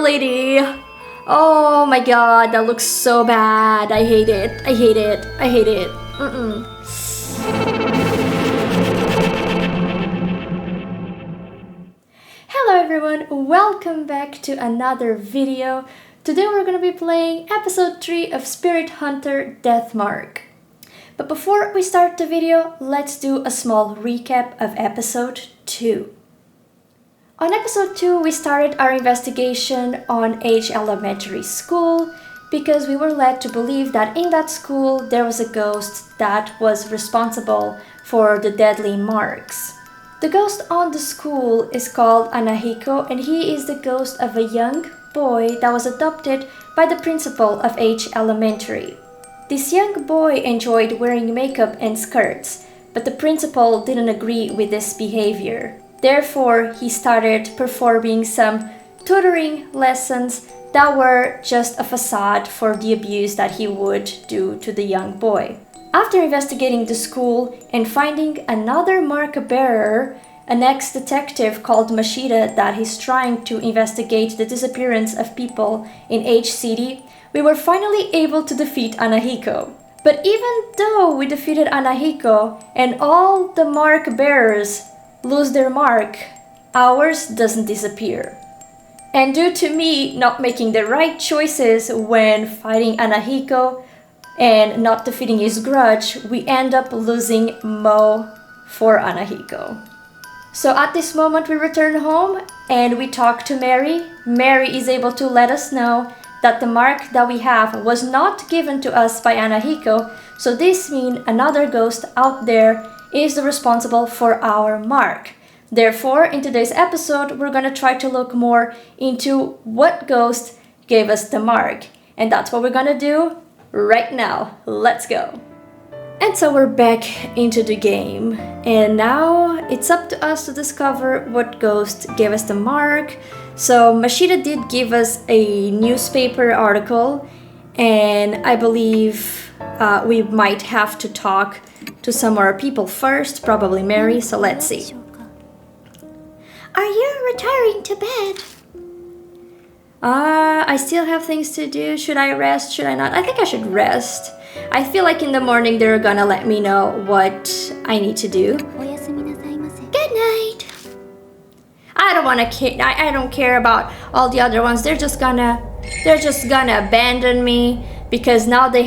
lady. Oh my god, that looks so bad. I hate it. I hate it. I hate it. Hello everyone, welcome back to another video. Today we're gonna be playing episode 3 of Spirit Hunter Deathmark. But before we start the video, let's do a small recap of episode 2. On episode 2, we started our investigation on H Elementary School because we were led to believe that in that school there was a ghost that was responsible for the deadly marks. The ghost on the school is called Anahiko, and he is the ghost of a young boy that was adopted by the principal of H Elementary. This young boy enjoyed wearing makeup and skirts, but the principal didn't agree with this behavior. Therefore, he started performing some tutoring lessons that were just a facade for the abuse that he would do to the young boy. After investigating the school and finding another mark bearer, an ex-detective called Mashida that is trying to investigate the disappearance of people in H City, we were finally able to defeat Anahiko. But even though we defeated Anahiko and all the mark bearers lose their mark, ours doesn't disappear. And due to me not making the right choices when fighting Anahiko and not defeating his grudge, we end up losing Mo for Anahiko. So at this moment we return home and we talk to Mary. Mary is able to let us know that the mark that we have was not given to us by Anahiko, so this means another ghost out there is the responsible for our mark. Therefore, in today's episode, we're gonna try to look more into what ghost gave us the mark. And that's what we're gonna do right now. Let's go. And so we're back into the game. And now it's up to us to discover what ghost gave us the mark. So Mashida did give us a newspaper article, and I believe we might have to talk to some more people first, probably Mary, so let's see. Are you retiring to bed? I still have things to do. Should I rest? Should I not? I think I should rest. I feel like in the morning they're gonna let me know what I need to do. Good night. I don't wanna I don't care about all the other ones. They're just gonna abandon me because now they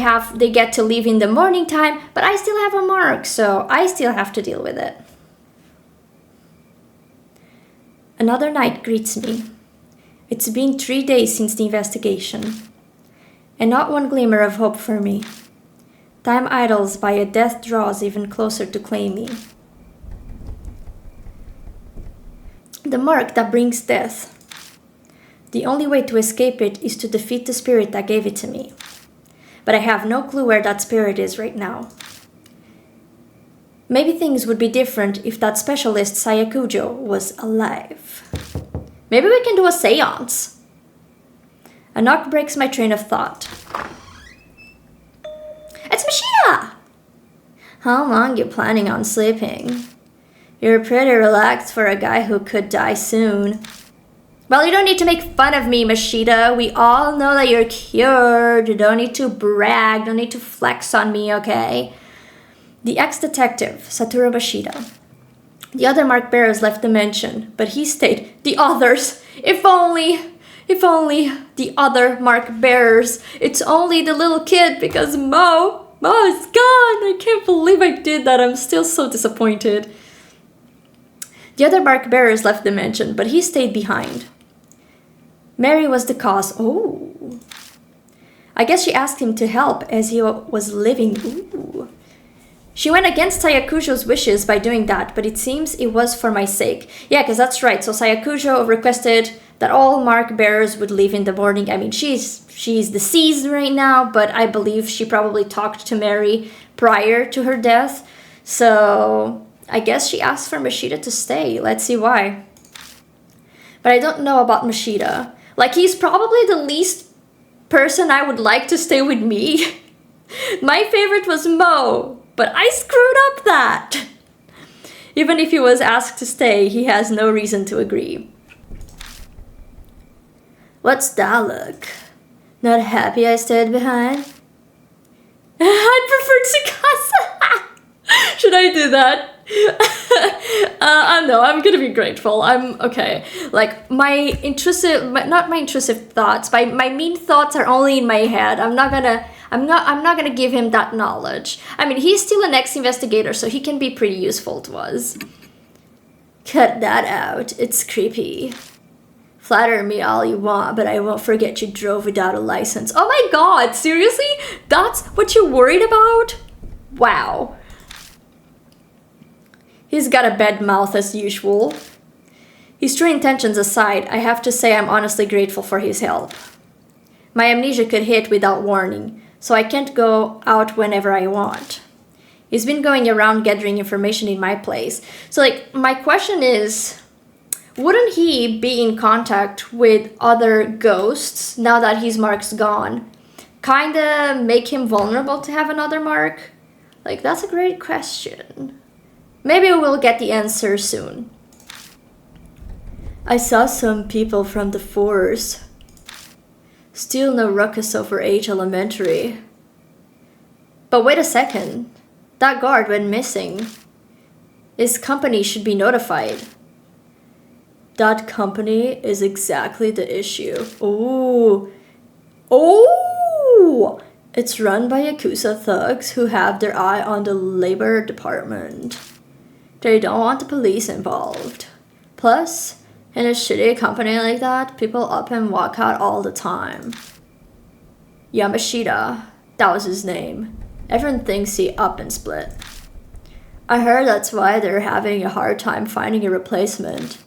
get to leave in the morning time, but I still have a mark, so I still have to deal with it. Another night greets me. It's been 3 days since the investigation, and not one glimmer of hope for me. Time idles by, a death draws even closer to claim me. The mark that brings death. The only way to escape it is to defeat the spirit that gave it to me. But I have no clue where that spirit is right now. Maybe things would be different if that specialist Sayakujo was alive. Maybe we can do a seance. A knock breaks my train of thought. It's Mashida! How long you planning on sleeping? You're pretty relaxed for a guy who could die soon. Well, you don't need to make fun of me, Mashida. We all know that you're cured. You don't need to brag. Don't need to flex on me, okay? The ex-detective, Satoru Mashida. The other mark bearers left the mansion, but he stayed. The others! If only the other mark bearers. It's only the little kid because Mo is gone. I can't believe I did that. I'm still so disappointed. The other mark bearers left the mansion, but he stayed behind. Mary was the cause. Oh. I guess she asked him to help as he was living. Ooh. She went against Sayakujo's wishes by doing that, but it seems it was for my sake. Yeah, because that's right. So Sayakujo requested that all mark bearers would leave in the morning. I mean, she's deceased right now, but I believe she probably talked to Mary prior to her death. So I guess she asked for Mashida to stay. Let's see why. But I don't know about Mashida. Like, he's probably the least person I would like to stay with me. My favorite was Mo, but I screwed up that. Even if he was asked to stay, he has no reason to agree. What's that look? Not happy I stayed behind? I'd prefer Tsukasa! Should I do that? No, I'm gonna be grateful. I'm okay. Like, not my intrusive thoughts, my mean thoughts are only in my head. I'm not gonna give him that knowledge. I mean, he's still an ex-investigator, so he can be pretty useful to us. Cut that out. It's creepy. Flatter me all you want, but I won't forget you drove without a license. Oh my god, seriously? That's what you're worried about? Wow. He's got a bad mouth as usual. His true intentions aside, I have to say I'm honestly grateful for his help. My amnesia could hit without warning, so I can't go out whenever I want. He's been going around gathering information in my place. So, like, my question is, wouldn't he be in contact with other ghosts now that his mark's gone? Kinda make him vulnerable to have another mark? Like, that's a great question. Maybe we'll get the answer soon. I saw some people from the force. Still no ruckus over H Elementary. But wait a second. That guard went missing. His company should be notified. That company is exactly the issue. Ooh. Oh! It's run by Yakuza thugs who have their eye on the labor department. They don't want the police involved. Plus, in a shitty company like that, people up and walk out all the time. Yamashita, that was his name. Everyone thinks he up and split. I heard that's why they're having a hard time finding a replacement.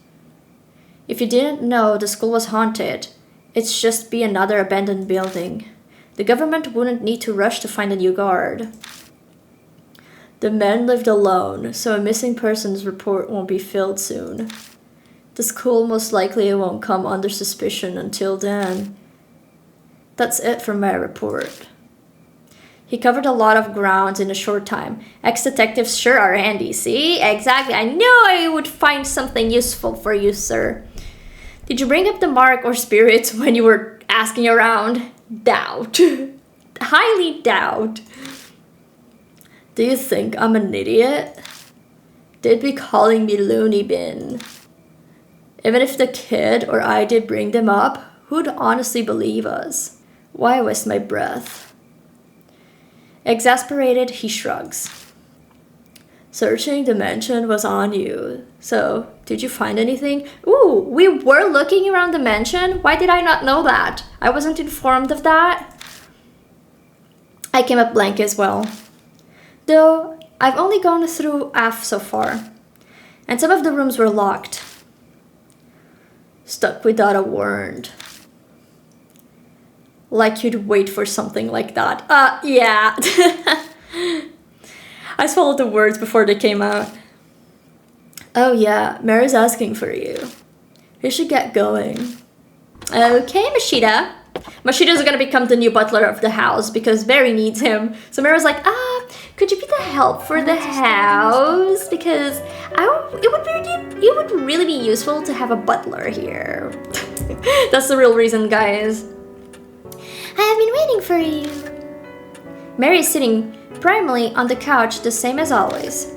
If you didn't know the school was haunted, it's just be another abandoned building. The government wouldn't need to rush to find a new guard. The men lived alone, so a missing persons report won't be filled soon. The school most likely won't come under suspicion until then. That's it from my report. He covered a lot of ground in a short time. Ex-detectives sure are handy, see? Exactly, I knew I would find something useful for you, sir. Did you bring up the mark or spirits when you were asking around? Doubt. Highly doubt. Do you think I'm an idiot? They'd be calling me loony bin. Even if the kid or I did bring them up, who'd honestly believe us? Why waste my breath? Exasperated, he shrugs. Searching the mansion was on you. So, did you find anything? Ooh, we were looking around the mansion? Why did I not know that? I wasn't informed of that. I came up blank as well. Though, I've only gone through F so far. And some of the rooms were locked. Stuck without a warrant. Like you'd wait for something like that. Yeah. I swallowed the words before they came out. Oh yeah, Mary's asking for you. You should get going. Okay, Mashita. Mashita's gonna become the new butler of the house because Barry needs him. So Mary's like, could you be the help for the house? Because it would really be useful to have a butler here. That's the real reason, guys. I have been waiting for you. Mary is sitting primly on the couch, the same as always.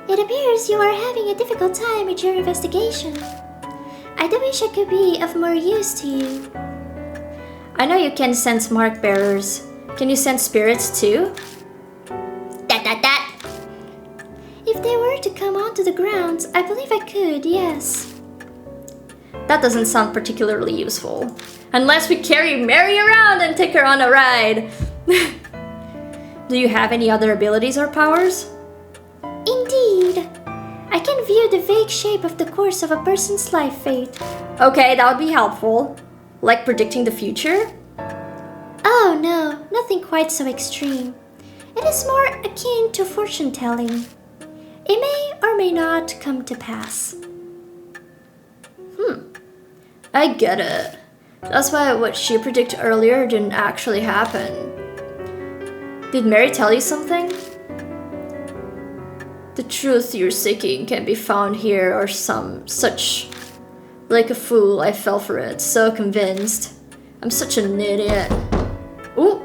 It appears you are having a difficult time with your investigation. I do wish I could be of more use to you. I know you can sense mark bearers. Can you sense spirits too? That. If they were to come onto the grounds, I believe I could, yes. That doesn't sound particularly useful. Unless we carry Mary around and take her on a ride. Do you have any other abilities or powers? Indeed. I can view the vague shape of the course of a person's life fate. Okay, that would be helpful. Like predicting the future? Oh no, nothing quite so extreme. It is more akin to fortune telling. It may or may not come to pass. I get it. That's why what she predicted earlier didn't actually happen. Did Mary tell you something? The truth you're seeking can be found here or some such. Like a fool, I fell for it, so convinced. I'm such an idiot. Ooh!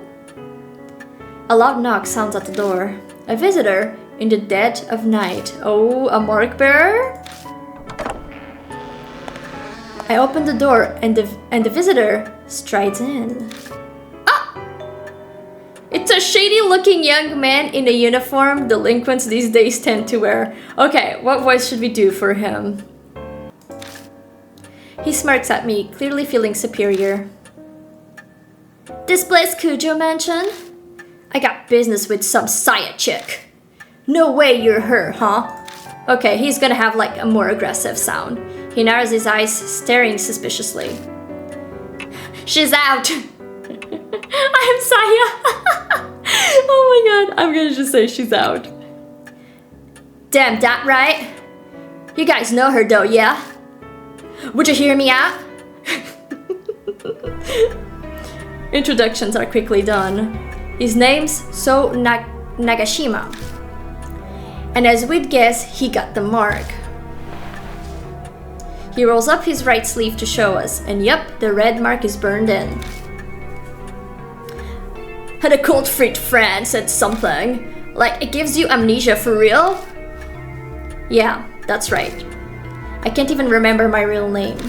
A loud knock sounds at the door. A visitor in the dead of night. Oh, a mark bearer? I open the door and the visitor strides in. Ah! It's a shady-looking young man in a uniform delinquents these days tend to wear. Okay, what voice should we do for him? He smirks at me, clearly feeling superior. This place Cujo Mansion? I got business with some Saya chick. No way you're her, huh? Okay, he's gonna have like a more aggressive sound. He narrows his eyes, staring suspiciously. She's out! I'm Saya! Oh my god, I'm gonna just say she's out. Damn that right? You guys know her though, yeah? Would you hear me out? Introductions are quickly done. His name's Nagashima. And as we'd guess, he got the mark. He rolls up his right sleeve to show us, and yep, the red mark is burned in. Had a cold feet friend said something, like it gives you amnesia for real? Yeah, that's right. I can't even remember my real name.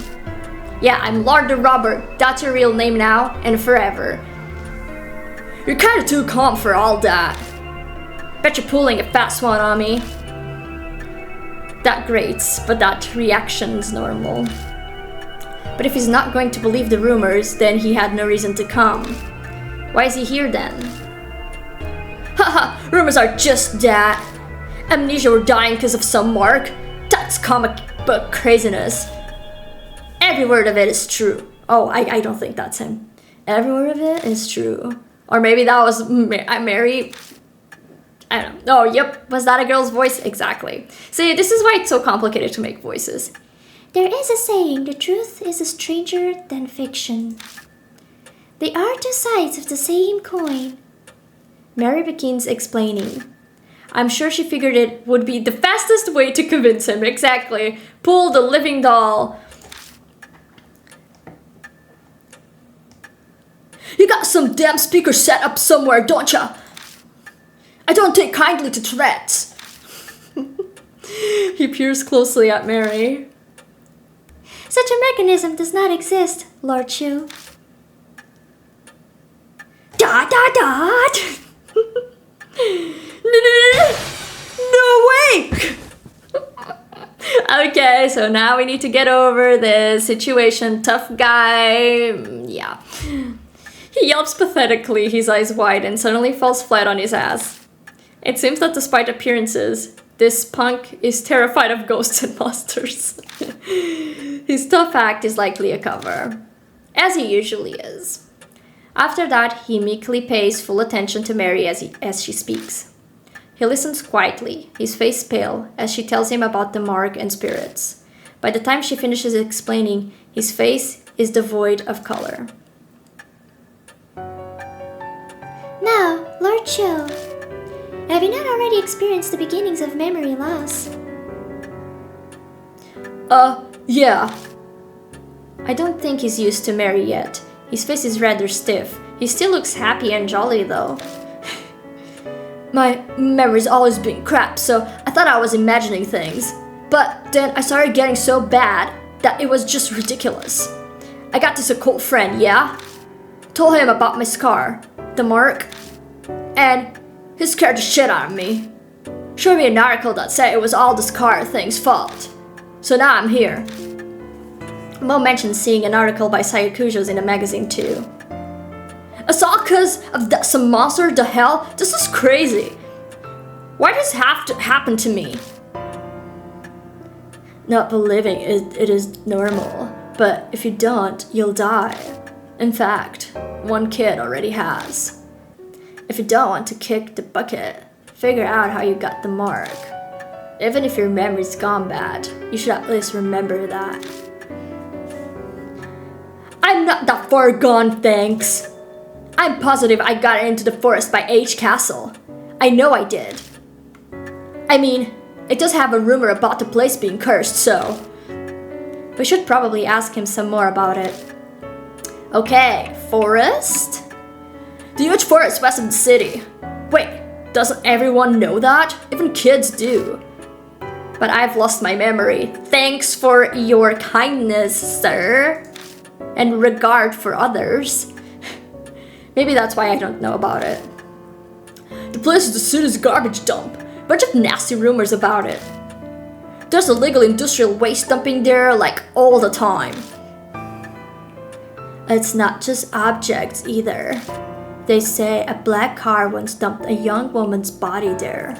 Yeah, I'm Lord the Robber, that's your real name now and forever. You're kinda too calm for all that. Bet you're pulling a fast one on me. That grates, but that reaction's normal. But if he's not going to believe the rumors, then he had no reason to come. Why is he here then? Haha, rumors are just that. Amnesia or dying because of some mark. That's comic book craziness. Every word of it is true. Oh, I don't think that's him. Every word of it is true. Or maybe that was Mary. I don't know. Oh, yep. Was that a girl's voice? Exactly. See, this is why it's so complicated to make voices. There is a saying, the truth is stranger than fiction. They are two sides of the same coin. Mary begins explaining. I'm sure she figured it would be the fastest way to convince him. Exactly. Pull the living doll. You got some damn speaker set up somewhere, don't ya? I don't take kindly to threats. He peers closely at Mary. Such a mechanism does not exist, Lord Chu. Dot dot dot. No way! Okay, so now we need to get over this situation. Tough guy. Yeah. He yelps pathetically, his eyes wide, and suddenly falls flat on his ass. It seems that despite appearances, this punk is terrified of ghosts and monsters. His tough act is likely a cover, as he usually is. After that, he meekly pays full attention to Mary as she speaks. He listens quietly, his face pale, as she tells him about the mark and spirits. By the time she finishes explaining, his face is devoid of color. Now, Lord Chu, have you not already experienced the beginnings of memory loss? Yeah. I don't think he's used to Mary yet. His face is rather stiff. He still looks happy and jolly though. My memory's always been crap, so I thought I was imagining things. But then I started getting so bad that it was just ridiculous. I got this occult friend, yeah? Told him about my scar, the mark, and he scared the shit out of me. Showed me an article that said it was all the scar thing's fault. So now I'm here. Mo mentioned seeing an article by Sayakujos in a magazine too. It's all cause of that some monster, the hell? This is crazy. Why does this have to happen to me? Not believing it is normal, but if you don't, you'll die. In fact, one kid already has. If you don't want to kick the bucket, figure out how you got the mark. Even if your memory's gone bad, you should at least remember that. I'm not that far gone, thanks. I'm positive I got into the forest by H Castle. I know I did. I mean, it does have a rumor about the place being cursed, so... We should probably ask him some more about it. Okay, forest? The huge forest west of the city. Wait, doesn't everyone know that? Even kids do. But I've lost my memory. Thanks for your kindness, sir. And regard for others. Maybe that's why I don't know about it. The place is the city's garbage dump. Bunch of nasty rumors about it. There's illegal industrial waste dumping there like all the time. It's not just objects either. They say a black car once dumped a young woman's body there.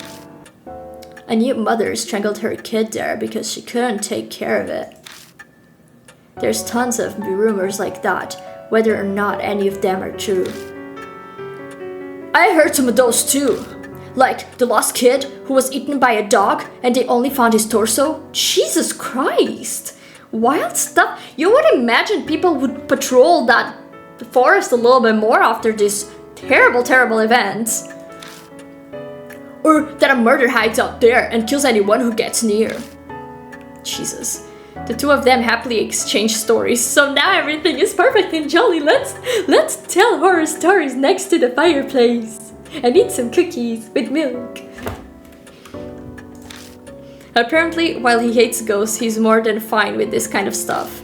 A new mother strangled her kid there because she couldn't take care of it. There's tons of rumors like that, whether or not any of them are true. I heard some of those too. Like the lost kid who was eaten by a dog and they only found his torso. Jesus Christ! Wild stuff. You would imagine people would patrol that forest a little bit more after these terrible, terrible events. Or that a murder hides out there and kills anyone who gets near. Jesus. The two of them happily exchange stories, so now everything is perfect and jolly. Let's tell horror stories next to the fireplace and eat some cookies with milk. Apparently, while he hates ghosts, he's more than fine with this kind of stuff.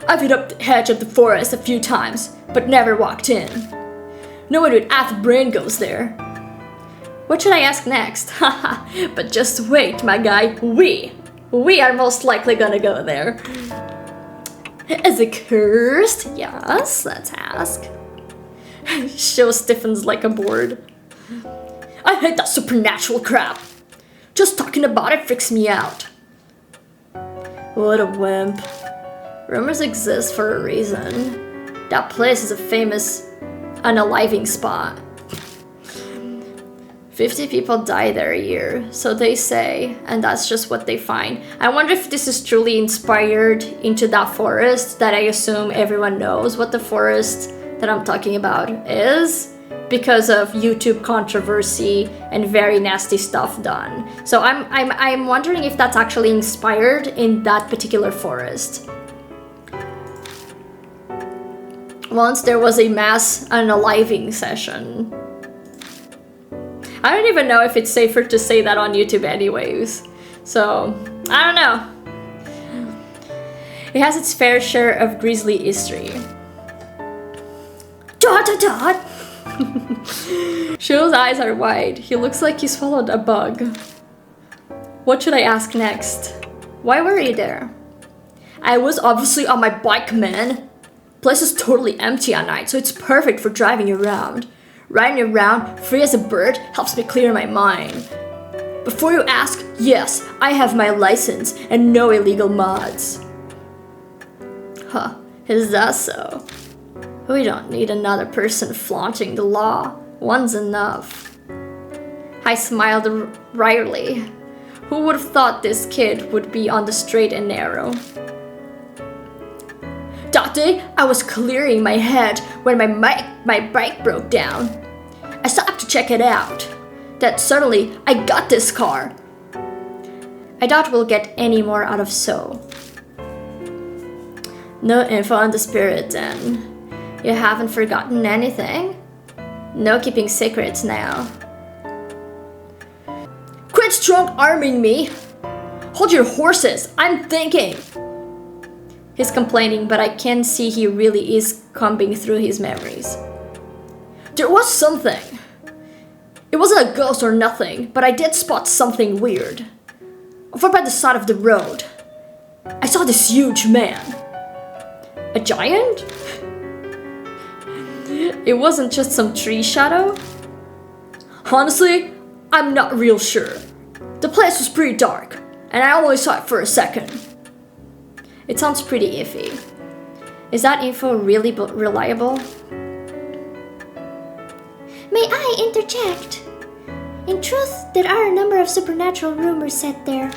I've hit up the hedge of the forest a few times, but never walked in. No one with half a brain goes there. What should I ask next? Haha, but just wait, my guy. We are most likely gonna go there. Is it cursed? Yes, let's ask. Show stiffens like a board. I hate that supernatural crap. Just talking about it freaks me out. What a wimp. Rumors exist for a reason. That place is a famous unaliving spot. 50 people die there a year, so they say, and that's just what they find. I wonder if this is truly inspired into that forest that I assume everyone knows what the forest that I'm talking about is because of YouTube controversy and very nasty stuff done. So I'm wondering if that's actually inspired in that particular forest. Once there was a mass unaliving session. I don't even know if it's safer to say that on YouTube anyways. So, I don't know. It has its fair share of grisly history. Dot dot dot! Show's eyes are wide. He looks like he swallowed a bug. What should I ask next? Why were you there? I was obviously on my bike, man. Place is totally empty at night, so it's perfect for driving around. Riding around, free as a bird, helps me clear my mind. Before you ask, yes, I have my license and no illegal mods. Huh, is that so? We don't need another person flaunting the law. One's enough. I smiled wryly. Who would have thought this kid would be on the straight and narrow? That day, I was clearing my head when my bike broke down. I stopped to check it out. Then suddenly, I got this car. I doubt we'll get any more out of So. No info on the spirit then. You haven't forgotten anything? No keeping secrets now. Quit strong-arming me! Hold your horses, I'm thinking! He's complaining, but I can see he really is combing through his memories. There was something. It wasn't a ghost or nothing, but I did spot something weird. Over by the side of the road, I saw this huge man. A giant? It wasn't just some tree shadow? Honestly, I'm not real sure. The place was pretty dark, and I only saw it for a second. It sounds pretty iffy. Is that info really reliable? May I interject? In truth, there are a number of supernatural rumors set there.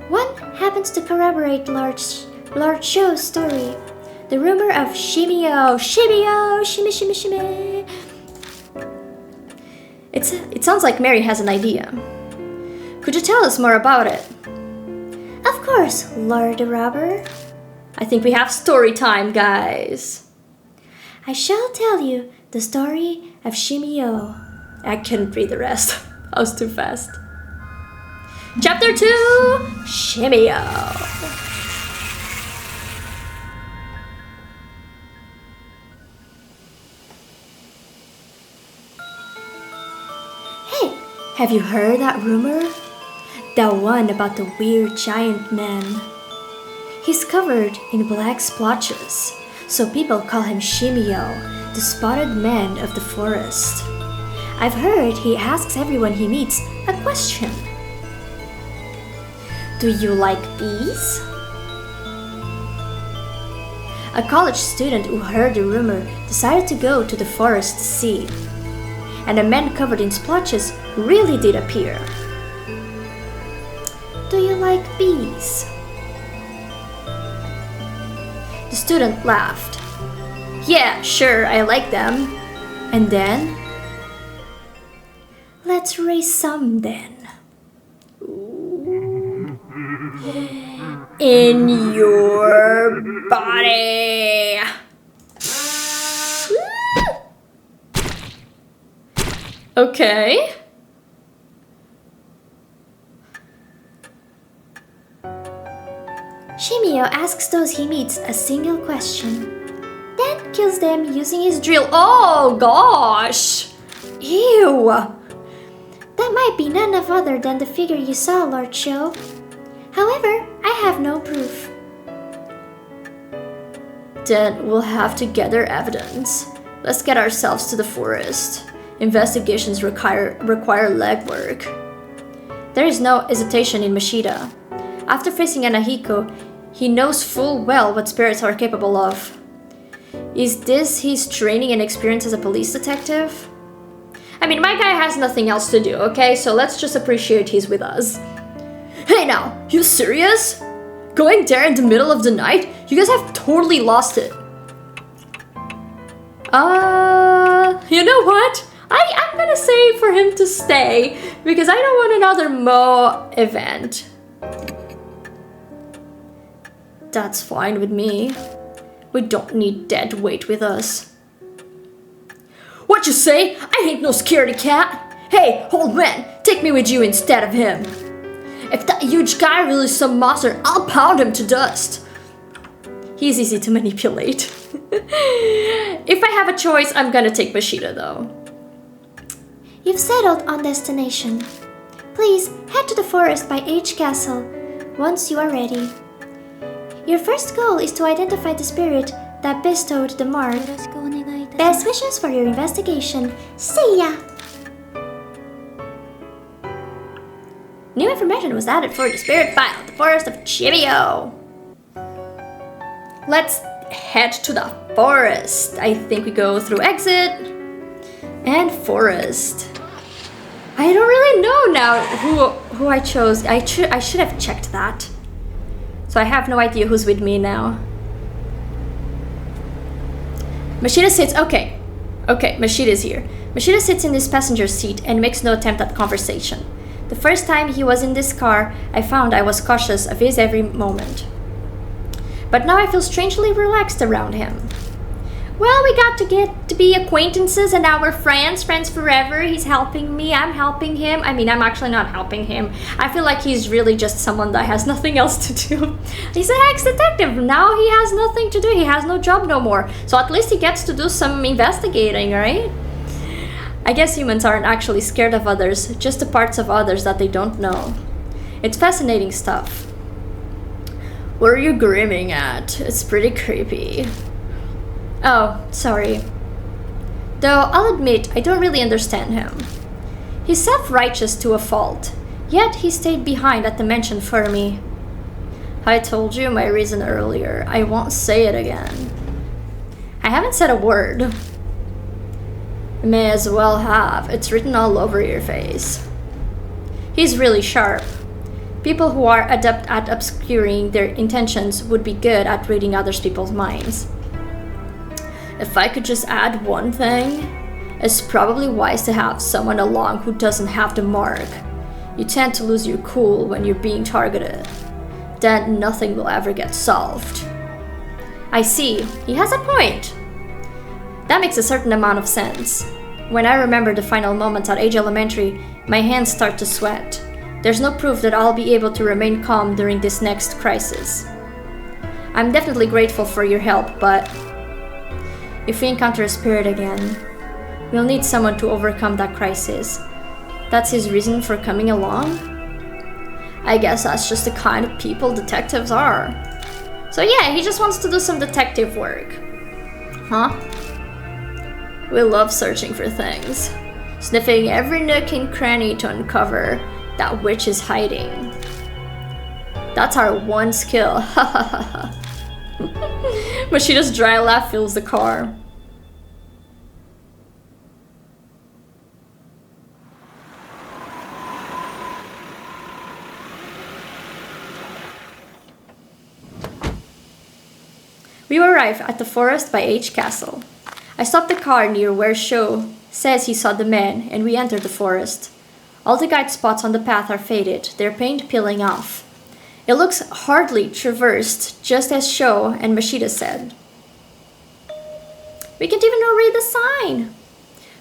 One happens to corroborate Lord Show's story. The rumor of SHIMI-O, SHIMI-O, shimmy, shimmy, shimmy. It sounds like Mary has an idea. Could you tell us more about it? Of course, Lord the Robber. I think we have story time, guys. I shall tell you the story of SHIMI-O. I couldn't read the rest. I was too fast. Chapter 2, SHIMI-O. Hey, have you heard that rumor? That one about the weird giant man. He's covered in black splotches, so people call him SHIMI-O, the spotted man of the forest. I've heard he asks everyone he meets a question. Do you like bees? A college student who heard the rumor decided to go to the forest to see. And a man covered in splotches really did appear. Do you like bees? The student laughed. Yeah, sure, I like them. And then? Let's raise some then. In your body. Okay. SHIMI-O asks those he meets a single question, then kills them using his Drill. Oh gosh. Ew. That might be none of other than the figure you saw, Lord Sho. However, I have no proof. Then we'll have to gather evidence. Let's get ourselves to the forest. Investigations require legwork. There is no hesitation in Mashida. After facing Anahiko, he knows full well what spirits are capable of. Is this his training and experience as a police detective? I mean, my guy has nothing else to do, okay? So let's just appreciate he's with us. Hey now, you serious? Going there in the middle of the night? You guys have totally lost it. You know what? I'm gonna say for him to stay because I don't want another Mo event. That's fine with me. We don't need dead weight with us. What you say? I ain't no scaredy cat. Hey, old man, take me with you instead of him. If that huge guy really is some monster, I'll pound him to dust. He's easy to manipulate. If I have a choice, I'm gonna take Mashida though. You've settled on destination. Please head to the forest by H Castle once you are ready. Your first goal is to identify the spirit that bestowed the mark. Best wishes for your investigation. See ya! New information was added for the spirit file, the forest of SHIMI-O. Let's head to the forest. I think we go through exit and forest. I don't really know now who I chose. I should have checked that. So I have no idea who's with me now. Mashida sits, okay, Mashida's here. Mashida sits in this passenger seat and makes no attempt at conversation. The first time he was in this car, I found I was cautious of his every moment. But now I feel strangely relaxed around him. Well, we got to get to be acquaintances and now we're friends forever. He's helping me, I'm helping him. I mean, I'm actually not helping him. I feel like he's really just someone that has nothing else to do. He's an ex-detective, now he has nothing to do. He has no job no more. So at least he gets to do some investigating, right? I guess humans aren't actually scared of others, just the parts of others that they don't know. It's fascinating stuff. What are you grinning at? It's pretty creepy. Oh, sorry. Though I'll admit, I don't really understand him. He's self-righteous to a fault, yet he stayed behind at the mention for me. I told you my reason earlier. I won't say it again. I haven't said a word. May as well have. It's written all over your face. He's really sharp. People who are adept at obscuring their intentions would be good at reading other people's minds. If I could just add one thing, it's probably wise to have someone along who doesn't have the mark. You tend to lose your cool when you're being targeted. then nothing will ever get solved. I see. He has a point. That makes a certain amount of sense. When I remember the final moments at Age Elementary, my hands start to sweat. There's no proof that I'll be able to remain calm during this next crisis. I'm definitely grateful for your help, but if we encounter a spirit again, we'll need someone to overcome that crisis. That's his reason for coming along? I guess that's just the kind of people detectives are. So yeah, he just wants to do some detective work. Huh? We love searching for things. Sniffing every nook and cranny to uncover that which is hiding. That's our one skill. Ha ha ha ha. Mashida's dry laugh fills the car. We arrive at the forest by H Castle. I stop the car near where Sho says he saw the man, and we enter the forest. All the guide spots on the path are faded, their paint peeling off. It looks hardly traversed, just as Sho and Mashida said. We can't even read the sign.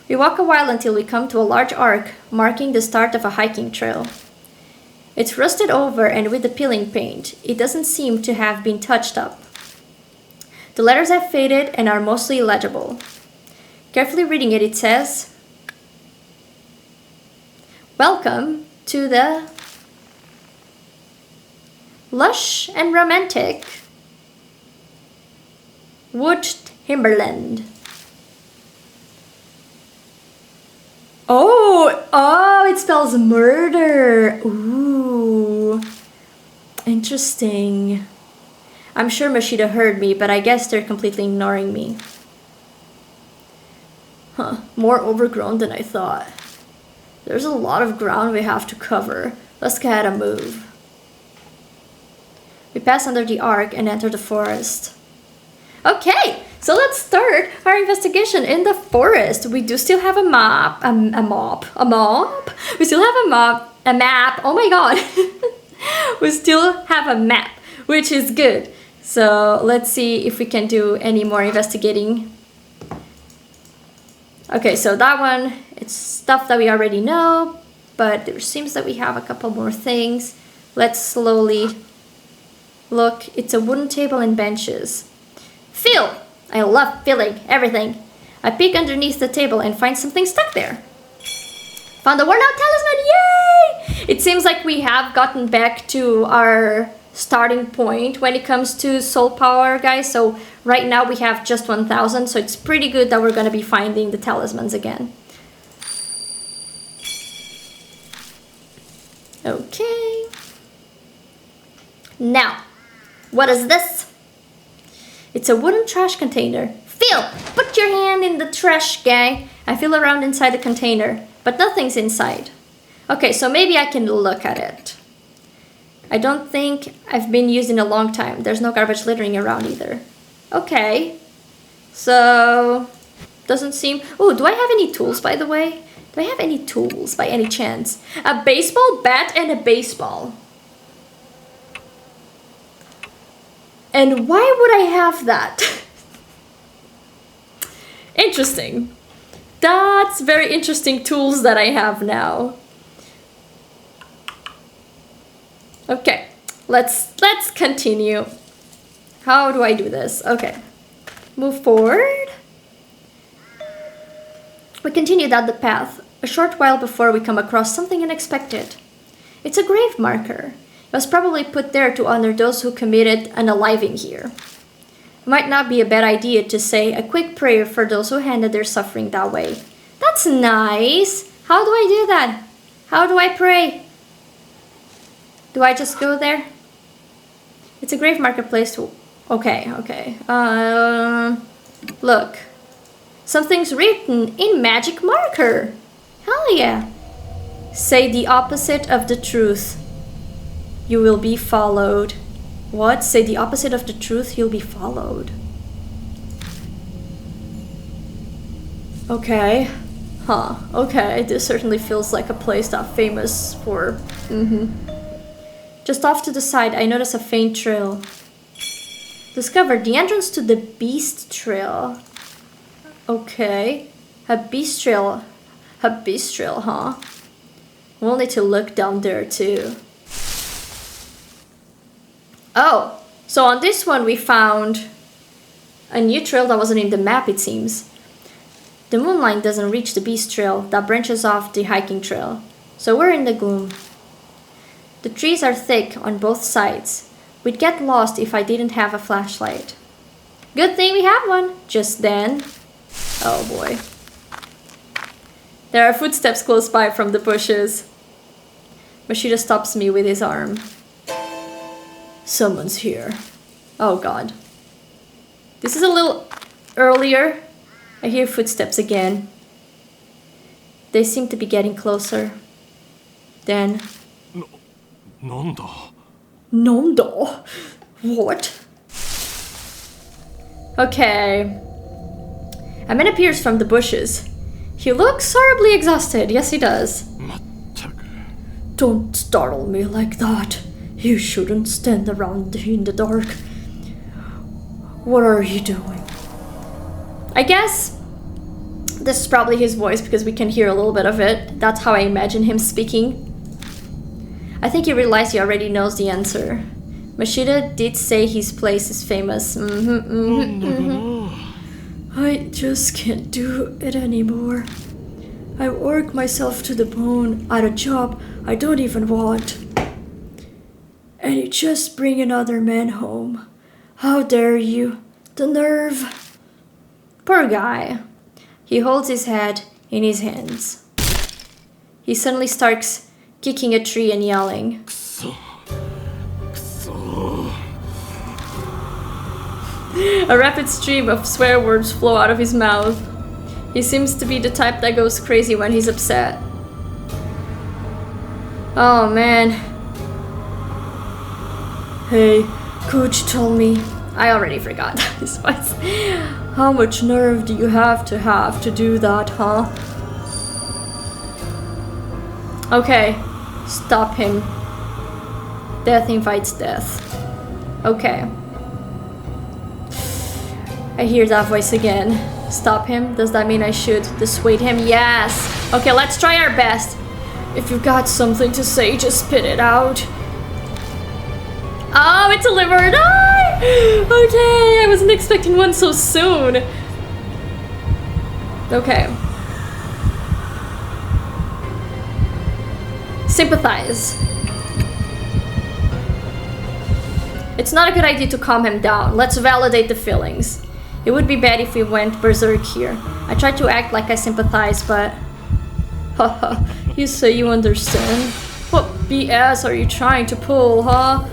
We walk a while until we come to a large arc, marking the start of a hiking trail. It's rusted over, and with the peeling paint, it doesn't seem to have been touched up. The letters have faded and are mostly illegible. Carefully reading it, it says, "Welcome to the lush and romantic wooded Himberland." Oh, it spells murder. Ooh, interesting. I'm sure Mashida heard me, but I guess they're completely ignoring me. Huh, more overgrown than I thought. There's a lot of ground we have to cover. Let's get a move. We pass under the arc and enter the forest. Okay, so let's start our investigation in the forest. We do still have a map. A map? We still have a map. Oh my god. We still have a map, which is good. So let's see if we can do any more investigating. Okay, so that one, it's stuff that we already know, but it seems that we have a couple more things. Let's slowly look. It's a wooden table and benches. Feel! I love feeling everything. I peek underneath the table and find something stuck there. Found the worn out talisman, yay! It seems like we have gotten back to our starting point when it comes to soul power, guys. So right now we have just 1000, so it's pretty good that we're gonna be finding the talismans again. Okay. Now, what is this? It's a wooden trash container. Feel! Put your hand in the trash, guy. I feel around inside the container, but nothing's inside. Okay, so maybe I can look at it. I don't think I've been used in a long time. There's no garbage littering around either. Okay. So, doesn't seem... Oh, do I have any tools, by the way? Do I have any tools, by any chance? A baseball bat and a baseball. And why would I have that? Interesting. That's very interesting tools that I have now. Okay, let's continue. How do I do this? Okay, move forward. We continue down the path a short while before we come across something unexpected. It's a grave marker. It was probably put there to honor those who committed unaliving here. It might not be a bad idea to say a quick prayer for those who handed their suffering that way. That's nice. How do I do that? How do I pray? Do I just go there? It's a grave marketplace. Okay. Look. Something's written in magic marker. Hell yeah. Say the opposite of the truth. You will be followed. What? Say the opposite of the truth, you'll be followed. Okay. Huh. Okay, this certainly feels like a place that's famous for... Just off to the side, I notice a faint trail. Discovered the entrance to the beast trail. Okay. A beast trail, huh? We'll need to look down there too. Oh, so on this one we found a new trail that wasn't in the map, it seems. The moonlight doesn't reach the beast trail that branches off the hiking trail. So we're in the gloom. The trees are thick on both sides. We'd get lost if I didn't have a flashlight. Good thing we have one. Just then. Oh boy. There are footsteps close by from the bushes. Mashida stops me with his arm. Someone's here. Oh god. This is a little earlier. I hear footsteps again. They seem to be getting closer. Then... Nanda? Nanda? What? Okay. A man appears from the bushes. He looks horribly exhausted. Yes, he does. Don't startle me like that. You shouldn't stand around in the dark. What are you doing? I guess this is probably his voice because we can hear a little bit of it. That's how I imagine him speaking. I think he realized he already knows the answer. Mashida did say his place is famous. I just can't do it anymore. I work myself to the bone at a job I don't even want. And you just bring another man home. How dare you? The nerve. Poor guy. He holds his head in his hands. He suddenly starts kicking a tree and yelling. A rapid stream of swear words flow out of his mouth. He seems to be the type that goes crazy when he's upset. Oh man. Hey, coach told me. I already forgot his voice. How much nerve do you have to do that, huh? Okay, stop him. Death invites death. Okay. I hear that voice again. Stop him? Does that mean I should dissuade him? Yes! Okay, let's try our best. If you've got something to say, just spit it out. Oh, it delivered! Ah! Okay, I wasn't expecting one so soon. Okay. Sympathize. It's not a good idea to calm him down. Let's validate the feelings. It would be bad if we went berserk here. I tried to act like I sympathize, but... Haha, you say you understand? What BS are you trying to pull, huh?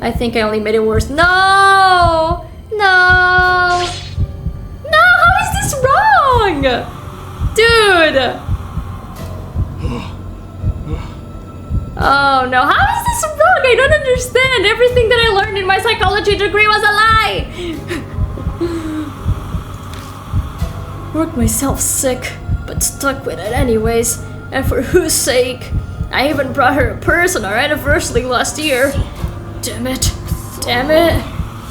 I think I only made it worse. No! No! No, how is this wrong? Dude! Oh no, how is this wrong? I don't understand. Everything that I learned in my psychology degree was a lie! Worked myself sick, but stuck with it anyways. And for whose sake? I even brought her a purse on our anniversary last year. Damn it. Damn it.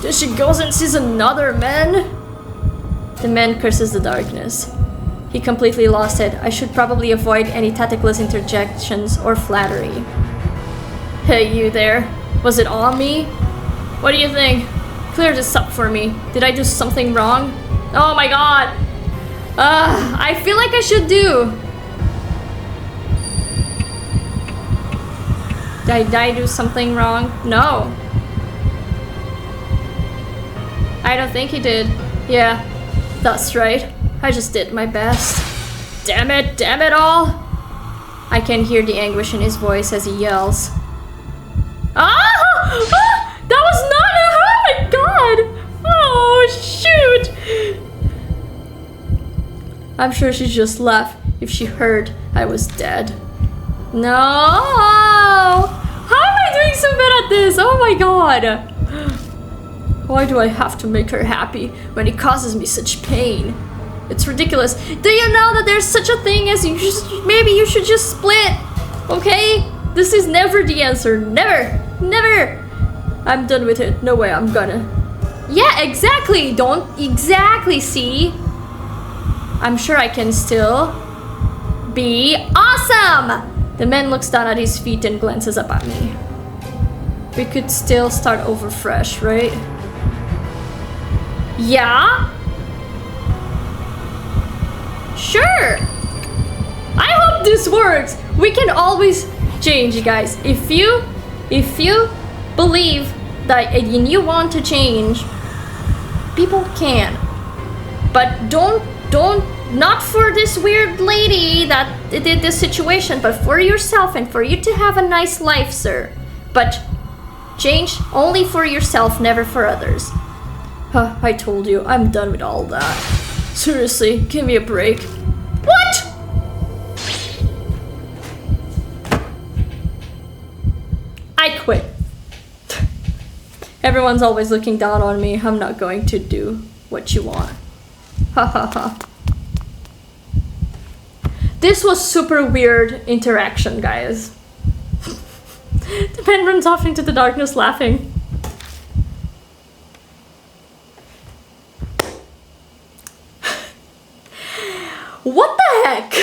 Then she goes and sees another man? The man curses the darkness. He completely lost it. I should probably avoid any tactless interjections or flattery. Hey, you there. Was it on me? What do you think? Clear this up for me. Did I do something wrong? Oh my god. I feel like I should do. Did I do something wrong? No. I don't think he did. Yeah, that's right. I just did my best. Damn it all! I can hear the anguish in his voice as he yells. Ah! That was not a... Oh my god! Oh, shoot! I'm sure she'd just laugh if she heard I was dead. No! How am I doing so bad at this? Oh my god! Why do I have to make her happy when it causes me such pain? It's ridiculous. Do you know that there's such a thing as maybe you should just split? Okay? This is never the answer. Never! Never! I'm done with it. No way I'm gonna. Yeah, exactly! Don't exactly see. I'm sure I can still be awesome! The man looks down at his feet and glances up at me. We could still start over fresh, right? Yeah? Sure! I hope this works! We can always change, you guys. If you believe that and you want to change, people can. But not for this weird lady that did this situation, but for yourself and for you to have a nice life, sir. But change only for yourself, never for others. Huh, I told you, I'm done with all that. Seriously, give me a break. What? I quit. Everyone's always looking down on me. I'm not going to do what you want. Ha ha ha. This was super weird interaction, guys. The man runs off into the darkness laughing. What the heck?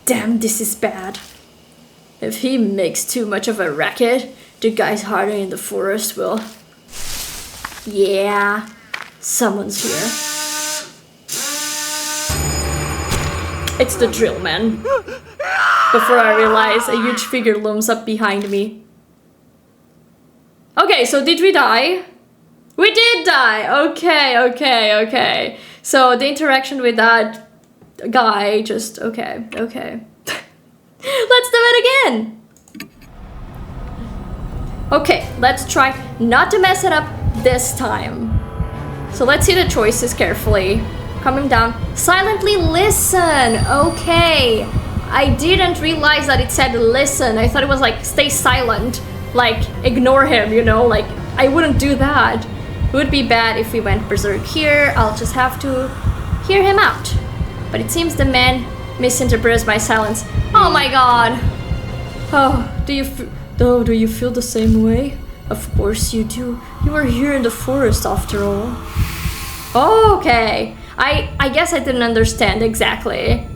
Damn, this is bad. If he makes too much of a racket, the guys hiding in the forest will... Yeah, someone's here. It's the drill man. Before I realize, a huge figure looms up behind me. Okay, so did we die? We did die! Okay. So the interaction with that guy just... Okay. Let's do it again! Okay, let's try not to mess it up this time. So let's see the choices carefully. Coming down. Silently listen! Okay. I didn't realize that it said listen. I thought it was like stay silent. Like ignore him, you know? Like I wouldn't do that. It would be bad if we went berserk here. I'll just have to hear him out. But it seems the man misinterprets my silence. Oh my god! Oh, do you feel the same way? Of course you do. You are here in the forest after all. Okay. I guess I didn't understand exactly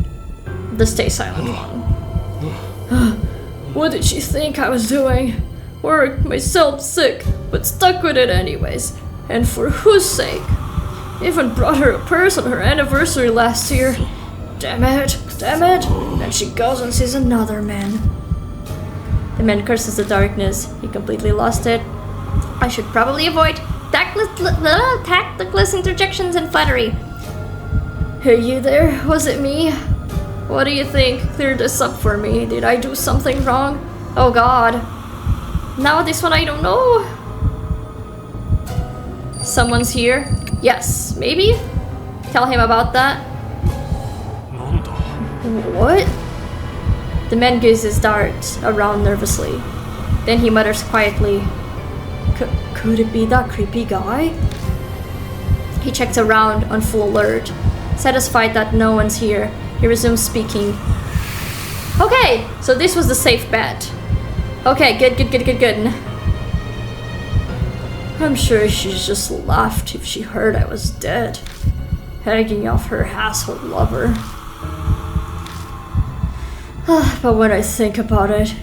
the stay silent one. What did she think I was doing? Worked myself sick, but stuck with it anyways. And for whose sake? Even brought her a purse on her anniversary last year. Damn it. Then she goes and sees another man. The man curses the darkness. He completely lost it. I should probably avoid tactless interjections and flattery. Hey, you there? Was it me? What do you think? Clear this up for me. Did I do something wrong? Oh god. Now this one I don't know. Someone's here? Yes, maybe? Tell him about that. What? The man gazes darts around nervously. Then he mutters quietly. Could it be that creepy guy? He checks around on full alert. Satisfied that no one's here, he resumes speaking. Okay, so this was the safe bet. Okay, good. I'm sure she just laughed if she heard I was dead. Hanging off her asshole lover. But when I think about it,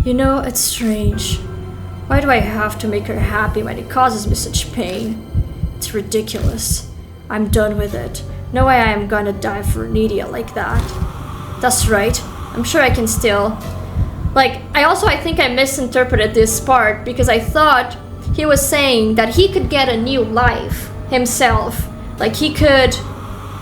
you know, it's strange. Why do I have to make her happy when it causes me such pain? It's ridiculous. I'm done with it. No way I am gonna die for an idiot like that. That's right. I'm sure I can still... Like, I think I misinterpreted this part because I thought he was saying that he could get a new life himself. Like, he could,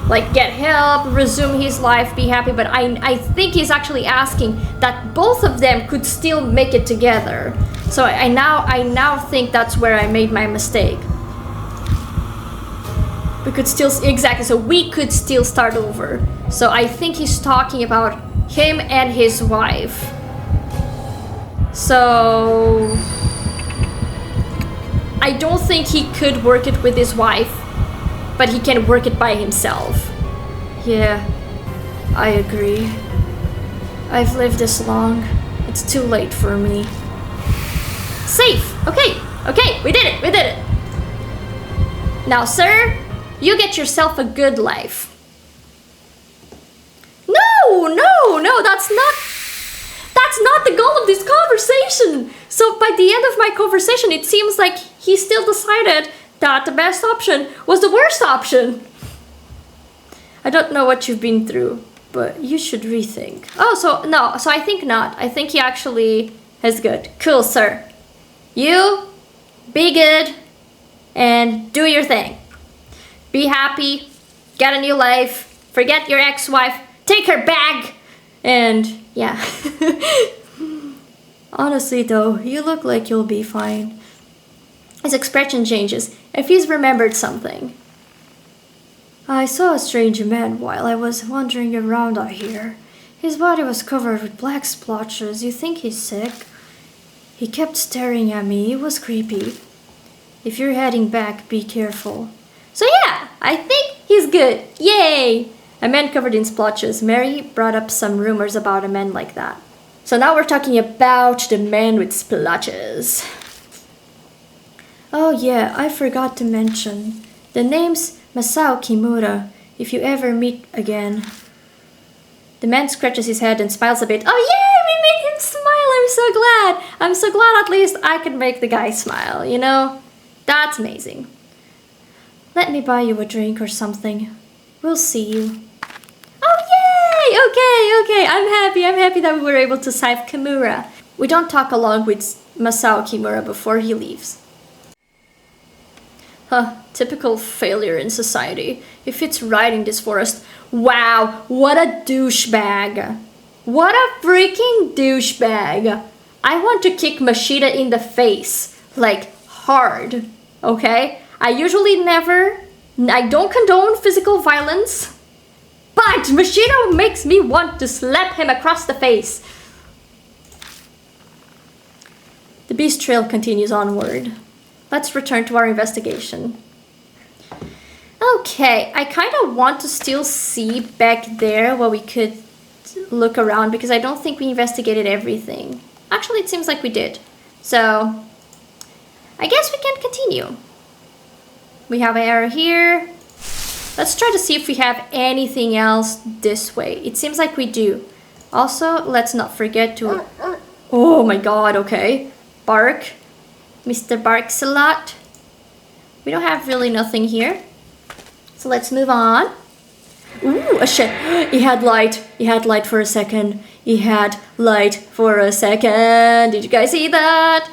like, get help, resume his life, be happy. But I think he's actually asking that both of them could still make it together. So I now think that's where I made my mistake. We could still, exactly, so we could still start over. So I think he's talking about him and his wife. So I don't think he could work it with his wife, but he can work it by himself. Yeah, I agree. I've lived this long. It's too late for me. Safe! Okay, okay, we did it, we did it! Now, sir, you get yourself a good life. No, that's not the goal of this conversation! So by the end of my conversation, it seems like he still decided that the best option was the worst option. I don't know what you've been through, but you should rethink. Oh, so I think not. I think he actually is good. Cool, sir. You, be good, and do your thing. Be happy, get a new life, forget your ex-wife, take her bag, and yeah. Honestly though, you look like you'll be fine. His expression changes. If he's remembered something. I saw a strange man while I was wandering around out here. His body was covered with black splotches. You think he's sick? He kept staring at me. It was creepy. If you're heading back, be careful. So yeah, I think he's good. Yay! A man covered in splotches. Mary brought up some rumors about a man like that. So now we're talking about the man with splotches. Oh yeah, I forgot to mention. The name's Masao Kimura, if you ever meet again. The man scratches his head and smiles a bit. Oh yay, we made him smile, I'm so glad. I'm so glad at least I could make the guy smile, you know? That's amazing. Let me buy you a drink or something. We'll see you. Oh yay, okay, I'm happy that we were able to save Kimura. We don't talk along with Masao Kimura before he leaves. Huh, typical failure in society. He fits right in this forest. Wow, what a douchebag. What a freaking douchebag. I want to kick Mashita in the face. Like, hard. Okay? I don't condone physical violence. But Mashita makes me want to slap him across the face. The beast trail continues onward. Let's return to our investigation. Okay, I kind of want to still see back there what we could look around because I don't think we investigated everything. Actually, it seems like we did. So, I guess we can continue. We have an arrow here. Let's try to see if we have anything else this way. It seems like we do. Also, let's not forget to... Oh my god, okay. Bark. Mr. Barks a lot. We don't have really nothing here. So let's move on. Ooh, a shit. He had light. He had light for a second. He had light for a second. Did you guys see that?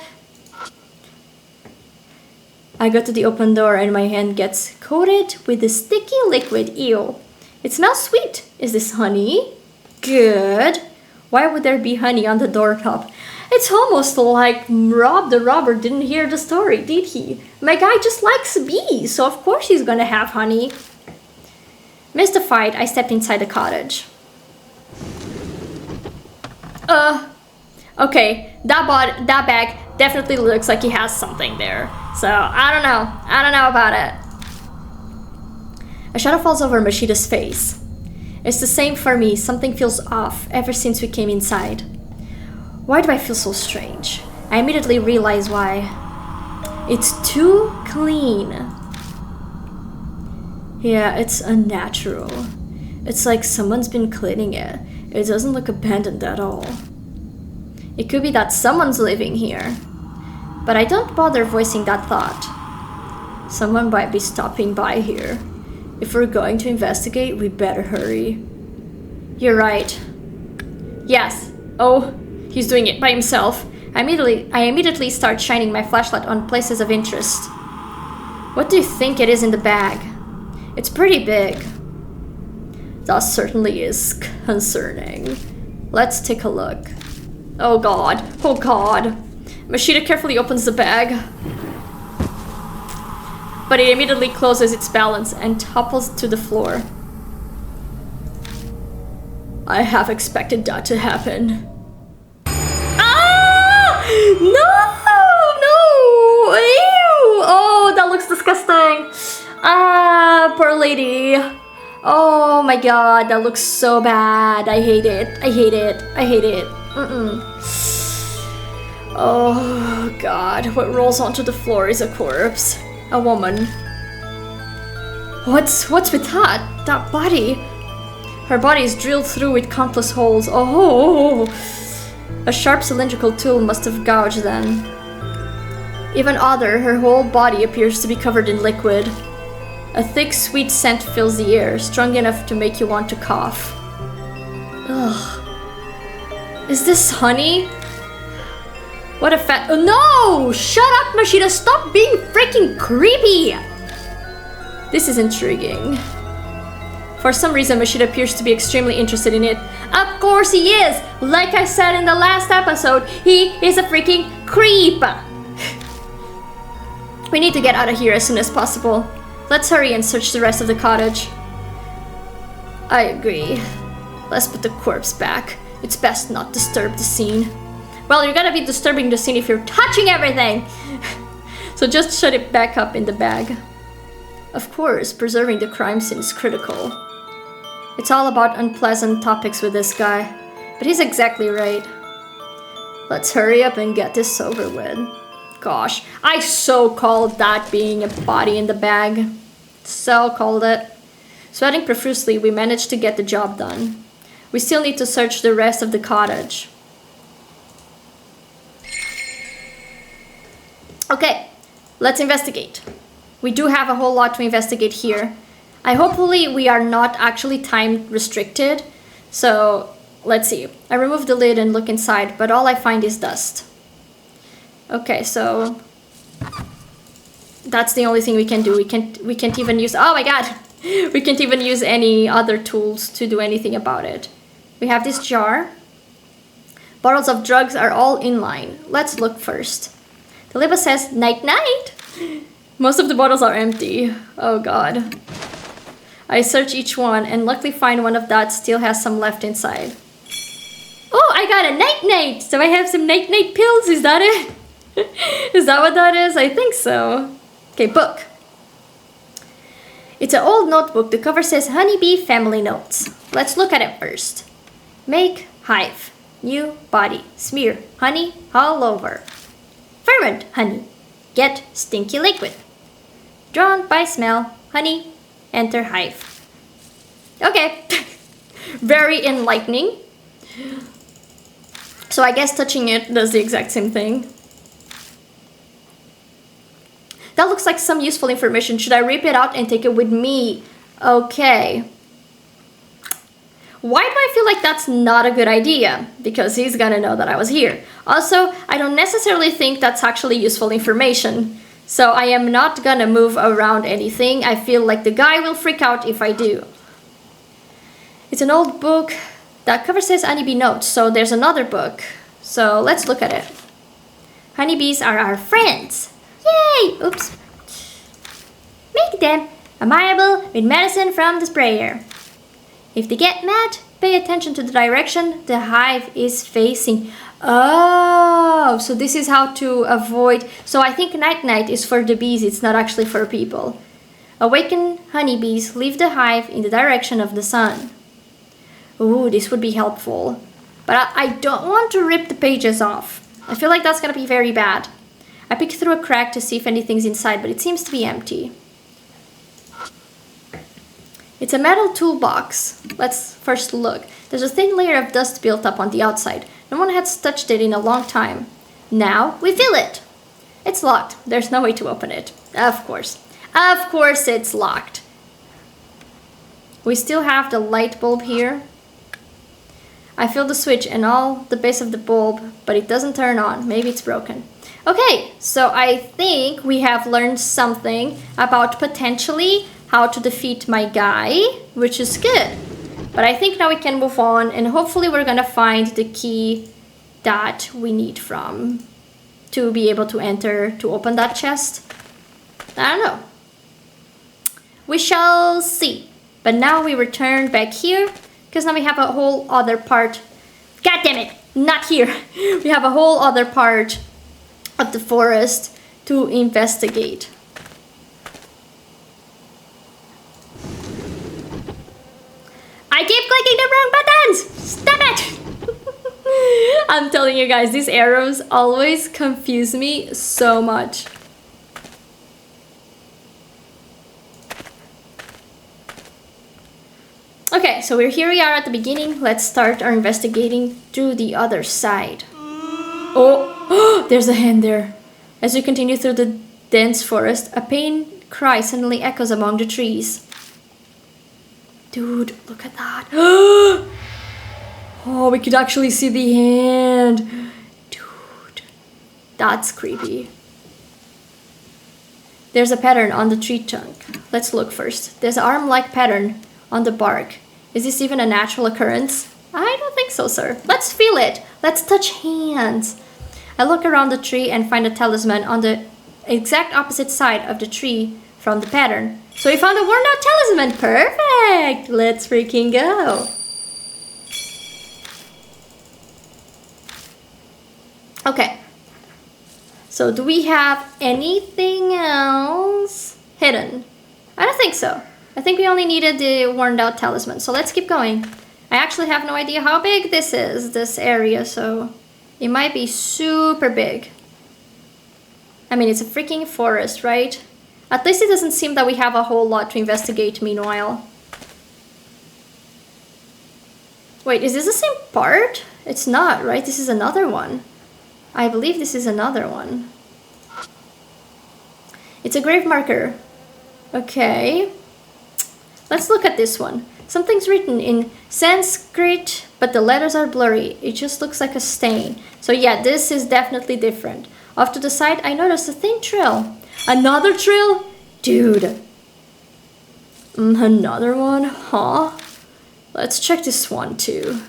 I go to the open door and my hand gets coated with the sticky liquid. Ew. It smells sweet. Is this honey? Good. Why would there be honey on the doorknob? It's almost like Rob the robber didn't hear the story, did he? My guy just likes bees, so of course he's gonna have honey. Mystified, I step inside the cottage. Okay, that bag definitely looks like he has something there. So, I don't know about it. A shadow falls over Mashita's face. It's the same for me, something feels off ever since we came inside. Why do I feel so strange? I immediately realize why. It's too clean. Yeah, it's unnatural. It's like someone's been cleaning it. It doesn't look abandoned at all. It could be that someone's living here. But I don't bother voicing that thought. Someone might be stopping by here. If we're going to investigate, we better hurry. You're right. Yes. Oh, he's doing it by himself. I immediately start shining my flashlight on places of interest. What do you think it is in the bag? It's pretty big. That certainly is concerning. Let's take a look. Oh god. Oh god. Mashita carefully opens the bag. But it immediately closes its balance and topples to the floor. I have expected that to happen. Ah! No! No! Ew! Oh, that looks disgusting. Ah, poor lady. Oh my god, that looks so bad. I hate it. I hate it. I hate it. Oh god, what rolls onto the floor is a corpse. A woman. What's with that body? Her body is drilled through with countless holes. Oh! A sharp cylindrical tool must have gouged then. Even odder, her whole body appears to be covered in liquid. A thick, sweet scent fills the air, strong enough to make you want to cough. Ugh. Is this honey? What a fat— oh no! Shut up, Mashida! Stop being freaking creepy! This is intriguing. For some reason, Mashida appears to be extremely interested in it. Of course he is! Like I said in the last episode, he is a freaking creep! We need to get out of here as soon as possible. Let's hurry and search the rest of the cottage. I agree. Let's put the corpse back. It's best not disturb the scene. Well, you're gonna be disturbing the scene if you're touching everything! So just shut it back up in the bag. Of course, preserving the crime scene is critical. It's all about unpleasant topics with this guy. But he's exactly right. Let's hurry up and get this over with. Gosh, I so called that being a body in the bag. So called it. Sweating profusely, we managed to get the job done. We still need to search the rest of the cottage. Okay, let's investigate. We do have a whole lot to investigate here. Hopefully we are not actually time restricted. So let's see. I remove the lid and look inside, but all I find is dust. Okay, so that's the only thing we can do. We can't even use— oh my god! We can't even use any other tools to do anything about it. We have this jar. Bottles of drugs are all in line. Let's look first. The label says night night. Most of the bottles are empty. Oh god. I search each one and luckily find one of that still has some left inside. Oh, I got a night night! So I have some night night pills, is that it? Is that what that is? I think so. Okay, book. It's an old notebook. The cover says Honeybee Family Notes. Let's look at it first. Make hive. New body. Smear honey all over. Ferment honey. Get stinky liquid. Drawn by smell. Honey. Enter hive. Okay. Very enlightening. So I guess touching it does the exact same thing. That looks like some useful information. Should I rip it out and take it with me? Okay. Why do I feel like that's not a good idea? Because he's gonna know that I was here. Also, I don't necessarily think that's actually useful information. So I am not gonna move around anything. I feel like the guy will freak out if I do. It's an old book. That cover says Honeybee Notes, so there's another book. So let's look at it. Honeybees are our friends. Yay! Oops. Make them amiable with medicine from the sprayer. If they get mad, pay attention to the direction the hive is facing. Oh, so this is how to avoid— so I think night-night is for the bees, it's not actually for people. Awaken honeybees, leave the hive in the direction of the sun. Ooh, this would be helpful. But I don't want to rip the pages off. I feel like that's gonna be very bad. I peek through a crack to see if anything's inside, but it seems to be empty. It's a metal toolbox. Let's first look. There's a thin layer of dust built up on the outside. No one has touched it in a long time. Now we fill it. It's locked. There's no way to open it. Of course. Of course it's locked. We still have the light bulb here. I feel the switch and all the base of the bulb, but it doesn't turn on. Maybe it's broken. Okay, so I think we have learned something about potentially how to defeat my guy, which is good. But I think now we can move on and hopefully we're gonna find the key that we need from to be able to enter, to open that chest. I don't know. We shall see. But now we return back here because now we have a whole other part. God damn it, not here. We have a whole other part of the forest to investigate. I keep clicking the wrong buttons! Stop it! I'm telling you guys, these arrows always confuse me so much. Okay, so here we are at the beginning. Let's start our investigating through the other side. Oh, there's a hand there. As we continue through the dense forest, a pain cry suddenly echoes among the trees. Dude, look at that. Oh, we could actually see the hand. Dude, that's creepy. There's a pattern on the tree trunk. Let's look first. There's an arm-like pattern on the bark. Is this even a natural occurrence? I don't think so, sir. Let's feel it. Let's touch hands. I look around the tree and find a talisman on the exact opposite side of the tree from the pattern. So we found a worn out talisman. Perfect. Let's freaking go. Okay. So do we have anything else hidden? I don't think so. I think we only needed the worn out talisman. So let's keep going. I actually have no idea how big this is, this area, so it might be super big. I mean, it's a freaking forest, right? At least it doesn't seem that we have a whole lot to investigate meanwhile. Wait, is this the same part? It's not, right? This is another one. I believe this is another one. It's a grave marker. Okay. Let's look at this one. Something's written in Sanskrit, but the letters are blurry. It just looks like a stain. So yeah, this is definitely different. Off to the side, I noticed a thin trail. Another trail? Dude. Another one? Huh? Let's check this one too.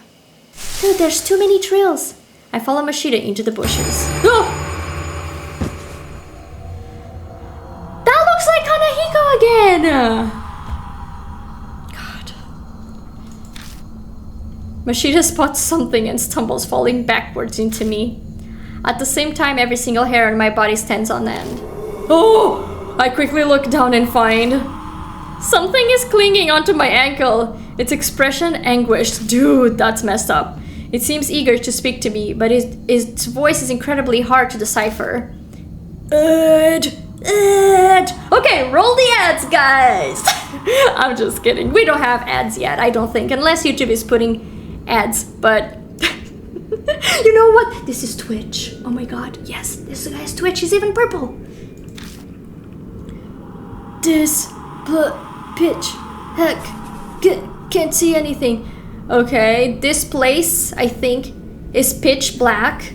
Dude, there's too many trails. I follow Mashita into the bushes. Oh! That looks like Kanahiko again! God. Mashita spots something and stumbles, falling backwards into me. At the same time, every single hair on my body stands on end. Oh! I quickly look down and find something is clinging onto my ankle. Its expression anguished. Dude, that's messed up. It seems eager to speak to me, but its voice is incredibly hard to decipher. Okay, roll the ads, guys! I'm just kidding. We don't have ads yet, I don't think, unless YouTube is putting ads, but... You know what? This is Twitch. Oh my god, yes, this guy's Twitch. He's even purple. Pitch. Heck, can't see anything. Okay, this place, I think, is pitch black.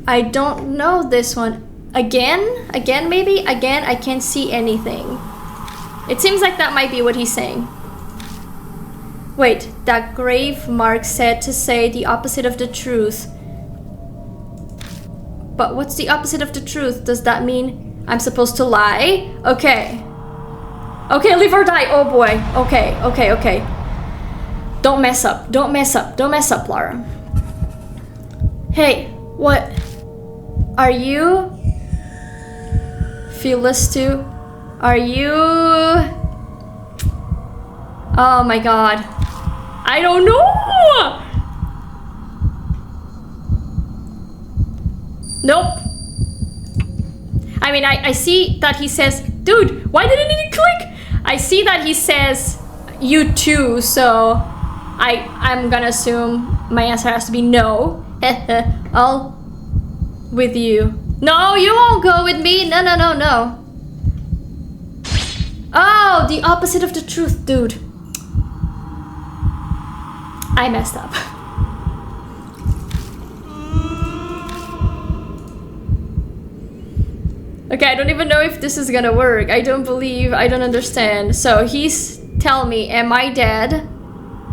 I don't know this one. Again, maybe? Again, I can't see anything. It seems like that might be what he's saying. Wait, that grave mark said to say the opposite of the truth. But what's the opposite of the truth? Does that mean I'm supposed to lie? Okay. Okay, live or die. Oh boy. Okay. Don't mess up, Lara. Hey, what? Are you... Fearless too? Are you... Oh my god. I don't know! Nope. I mean, I see that he says... Dude, why didn't it click? I see that he says you too, so... I'm gonna assume my answer has to be no. I'll with you. No, you won't go with me. No. Oh, the opposite of the truth, dude. I messed up. Okay, I don't even know if this is gonna work. I don't understand. So he's telling me, am I dead?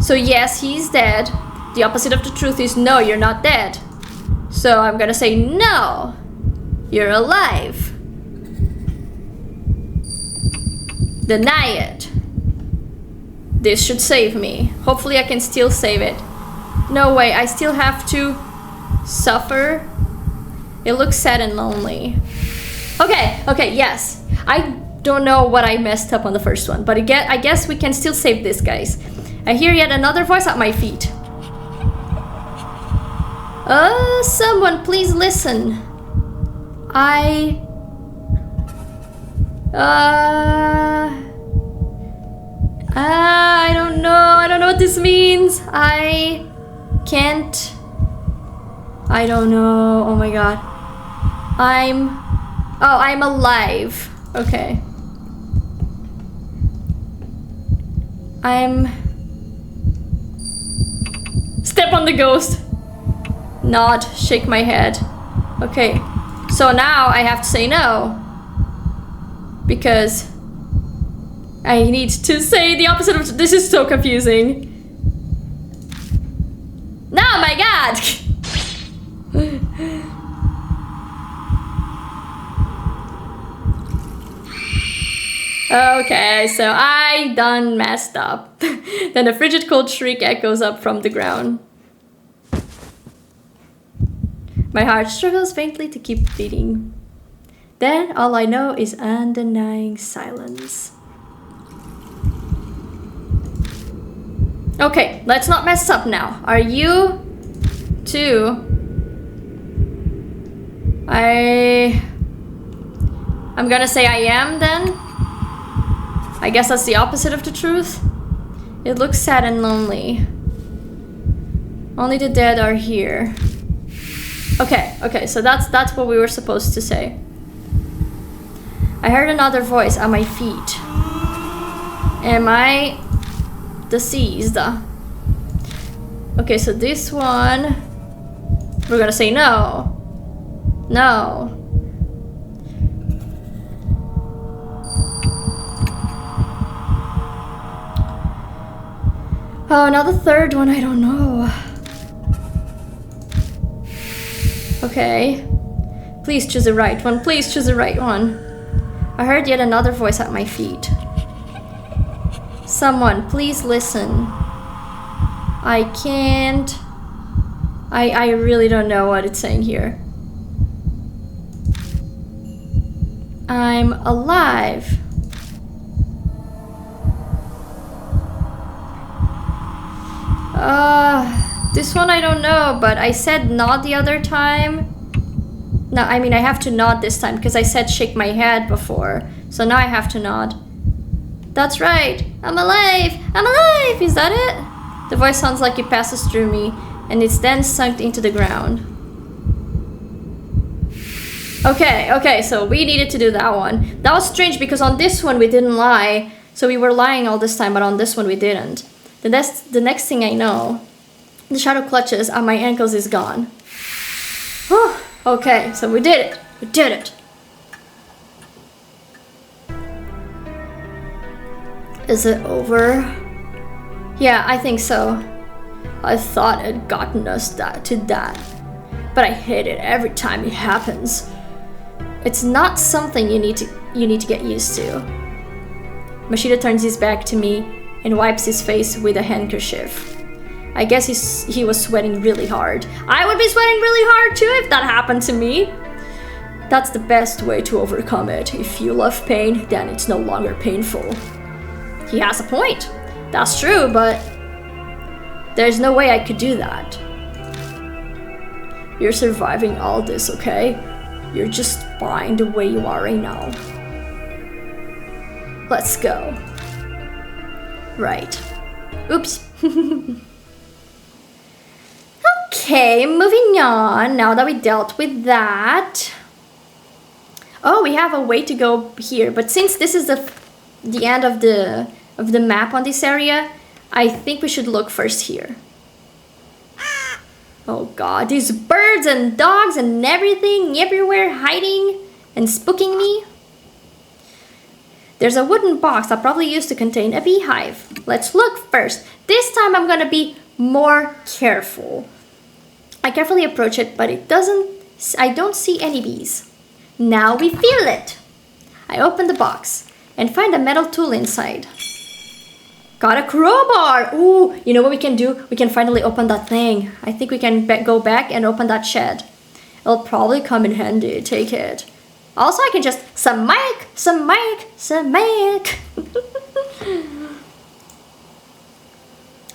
So yes, he's dead. The opposite of the truth is no, you're not dead. So I'm gonna say no, you're alive. Deny it. This should save me. Hopefully I can still save it. No way, I still have to suffer. It looks sad and lonely. Okay, yes. I don't know what I messed up on the first one, but I guess we can still save this, guys. I hear yet another voice at my feet. Someone please listen. I don't know. I don't know what this means. I can't. I don't know. Oh my god. I'm alive. Okay. Step on the ghost. Nod, shake my head. Okay. So now I have to say no. Because I need to say the opposite of this is so confusing. No, my god! Okay, so I done messed up. Then a frigid cold shriek echoes up from the ground. My heart struggles faintly to keep beating. Then all I know is undenying silence. Okay, let's not mess up now. Are you two? I'm gonna say I am then. I guess that's the opposite of the truth. It looks sad and lonely. Only the dead are here. Okay, so that's what we were supposed to say. I heard another voice at my feet. Am I deceased? Okay, so this one, we're gonna say no. No. Oh, now the third one, I don't know. Okay. Please choose the right one. Please choose the right one. I heard yet another voice at my feet. Someone, please listen. I can't... I really don't know what it's saying here. I'm alive. This one I don't know, but I said nod the other time. No, I mean I have to nod this time because I said shake my head before. So now I have to nod. That's right. I'm alive. I'm alive. Is that it? The voice sounds like it passes through me and it's then sunk into the ground. Okay, so we needed to do that one. That was strange because on this one we didn't lie. So we were lying all this time, but on this one we didn't. The next thing I know, the shadow clutches at my ankles is gone. Whew. Okay, so we did it. We did it. Is it over? Yeah, I think so. I thought it had gotten us to that, but I hate it every time it happens. It's not something you need to get used to. Machida turns his back to me and wipes his face with a handkerchief. I guess he was sweating really hard. I would be sweating really hard too if that happened to me. That's the best way to overcome it. If you love pain, then it's no longer painful. He has a point. That's true, but there's no way I could do that. You're surviving all this, okay? You're just fine the way you are right now. Let's go. Right. Oops. Okay, moving on. Now that we dealt with that. Oh, we have a way to go here. But since this is the end of the map on this area, I think we should look first here. Oh god, these birds and dogs and everything everywhere hiding and spooking me. There's a wooden box that probably used to contain a beehive. Let's look first. This time I'm gonna be more careful. I carefully approach it, but I don't see any bees. Now we feel it. I open the box and find a metal tool inside. Got a crowbar! Ooh, you know what we can do? We can finally open that thing. I think we can go back and open that shed. It'll probably come in handy. Take it. Also, I can just some mic.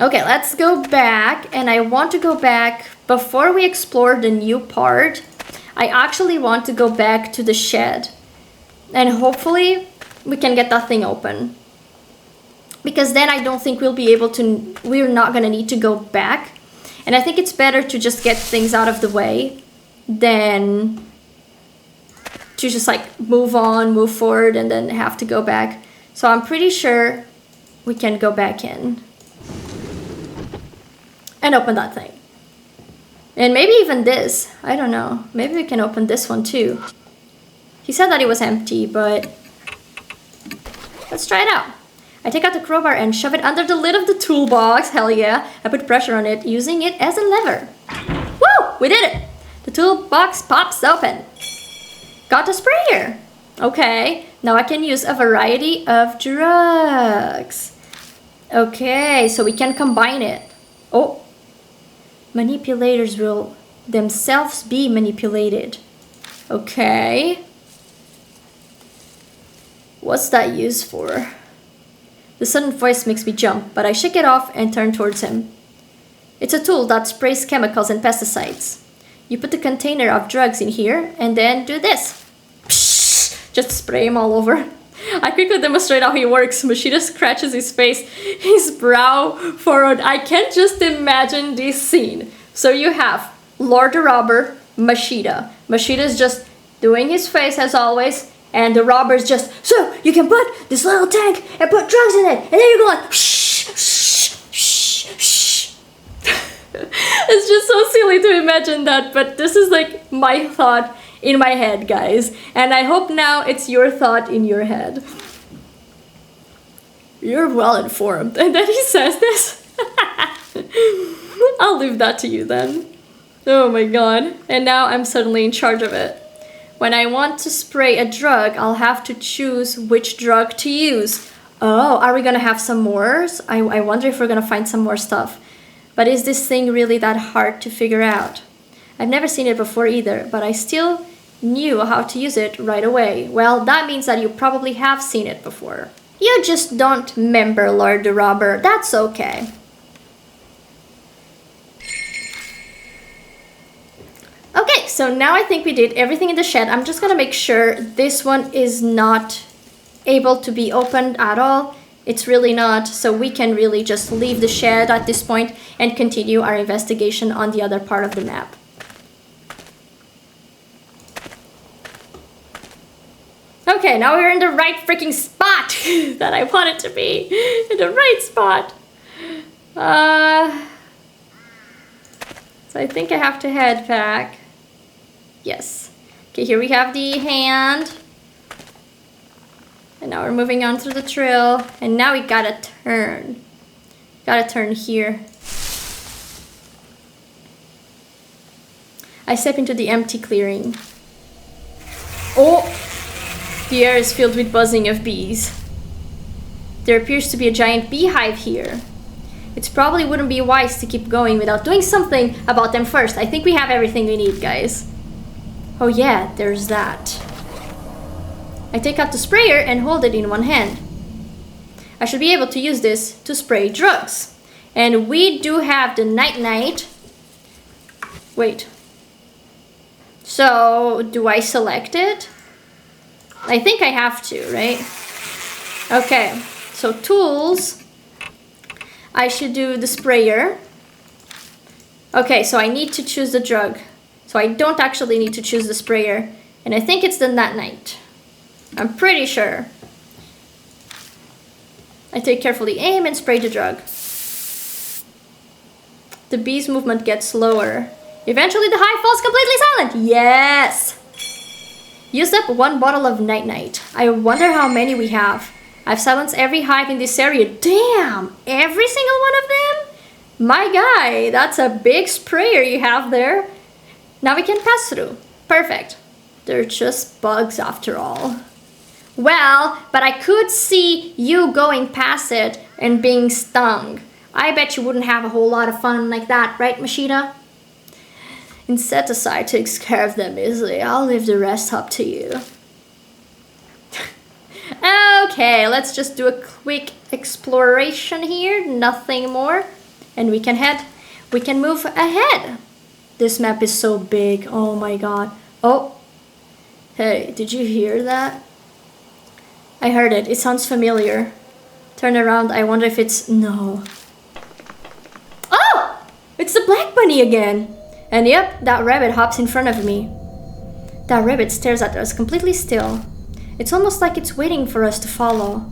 Okay, let's go back. And I want to go back before we explore the new part. I actually want to go back to the shed. And hopefully we can get that thing open. Because then I don't think we'll be able to... We're not going to need to go back. And I think it's better to just get things out of the way than to just like move on, move forward, and then have to go back. So I'm pretty sure we can go back in and open that thing. And maybe even this. I don't know. Maybe we can open this one too. He said that it was empty, but let's try it out. I take out the crowbar and shove it under the lid of the toolbox. Hell yeah. I put pressure on it, using it as a lever. Woo! We did it! The toolbox pops open. Got a sprayer. Okay, now I can use a variety of drugs. Okay, so we can combine it. Oh. Manipulators will themselves be manipulated. Okay. What's that used for? The sudden voice makes me jump, but I shake it off and turn towards him. It's a tool that sprays chemicals and pesticides. You put the container of drugs in here and then do this. Psh, just spray him all over. I quickly demonstrate how he works. Machida scratches his face, his brow furrowed. I can't just imagine this scene. So you have Lord the Robber, Machida. Machida's just doing his face as always, and the robber's just, so you can put this little tank and put drugs in it, and then you're going, shh, shh, shh, shh. It's just so silly to imagine that, but this is like my thought in my head, guys. And I hope now it's your thought in your head. You're well informed. And then he says this. I'll leave that to you then. Oh my god. And now I'm suddenly in charge of it. When I want to spray a drug, I'll have to choose which drug to use. Oh, are we gonna have some more? I wonder if we're gonna find some more stuff. But is this thing really that hard to figure out? I've never seen it before either, but I still knew how to use it right away. Well, that means that you probably have seen it before. You just don't remember, Lord the Robber. That's okay. Okay, so now I think we did everything in the shed. I'm just gonna make sure this one is not able to be opened at all. It's really not, so we can really just leave the shed at this point and continue our investigation on the other part of the map. Okay, now we're in the right freaking spot that I want it to be. In the right spot. So I think I have to head back. Yes. Okay, here we have the hand. And now we're moving on through the trail. And now we gotta turn. Gotta turn here. I step into the empty clearing. Oh! The air is filled with buzzing of bees. There appears to be a giant beehive here. It probably wouldn't be wise to keep going without doing something about them first. I think we have everything we need, guys. Oh yeah, there's that. I take out the sprayer and hold it in one hand. I should be able to use this to spray drugs. And we do have the night-night. Wait. So, do I select it? I think I have to, right? Okay, so tools. I should do the sprayer. Okay, so I need to choose the drug. So I don't actually need to choose the sprayer. And I think it's the night-night. I'm pretty sure. I take carefully aim and spray the drug. The bee's movement gets slower. Eventually the hive falls completely silent. Yes! Used up one bottle of night-night. I wonder how many we have. I've silenced every hive in this area. Damn! Every single one of them? My guy, that's a big sprayer you have there. Now we can pass through. Perfect. They're just bugs after all. Well, but I could see you going past it and being stung. I bet you wouldn't have a whole lot of fun like that, right, Machida? Insecticide takes care of them easily. I'll leave the rest up to you. Okay, let's just do a quick exploration here. Nothing more. and we can move ahead. This map is so big. Oh my god. Oh, hey, did you hear that? I heard it. It sounds familiar. Turn around. I wonder if it's... No. Oh! It's the black bunny again. And yep, that rabbit hops in front of me. That rabbit stares at us completely still. It's almost like it's waiting for us to follow.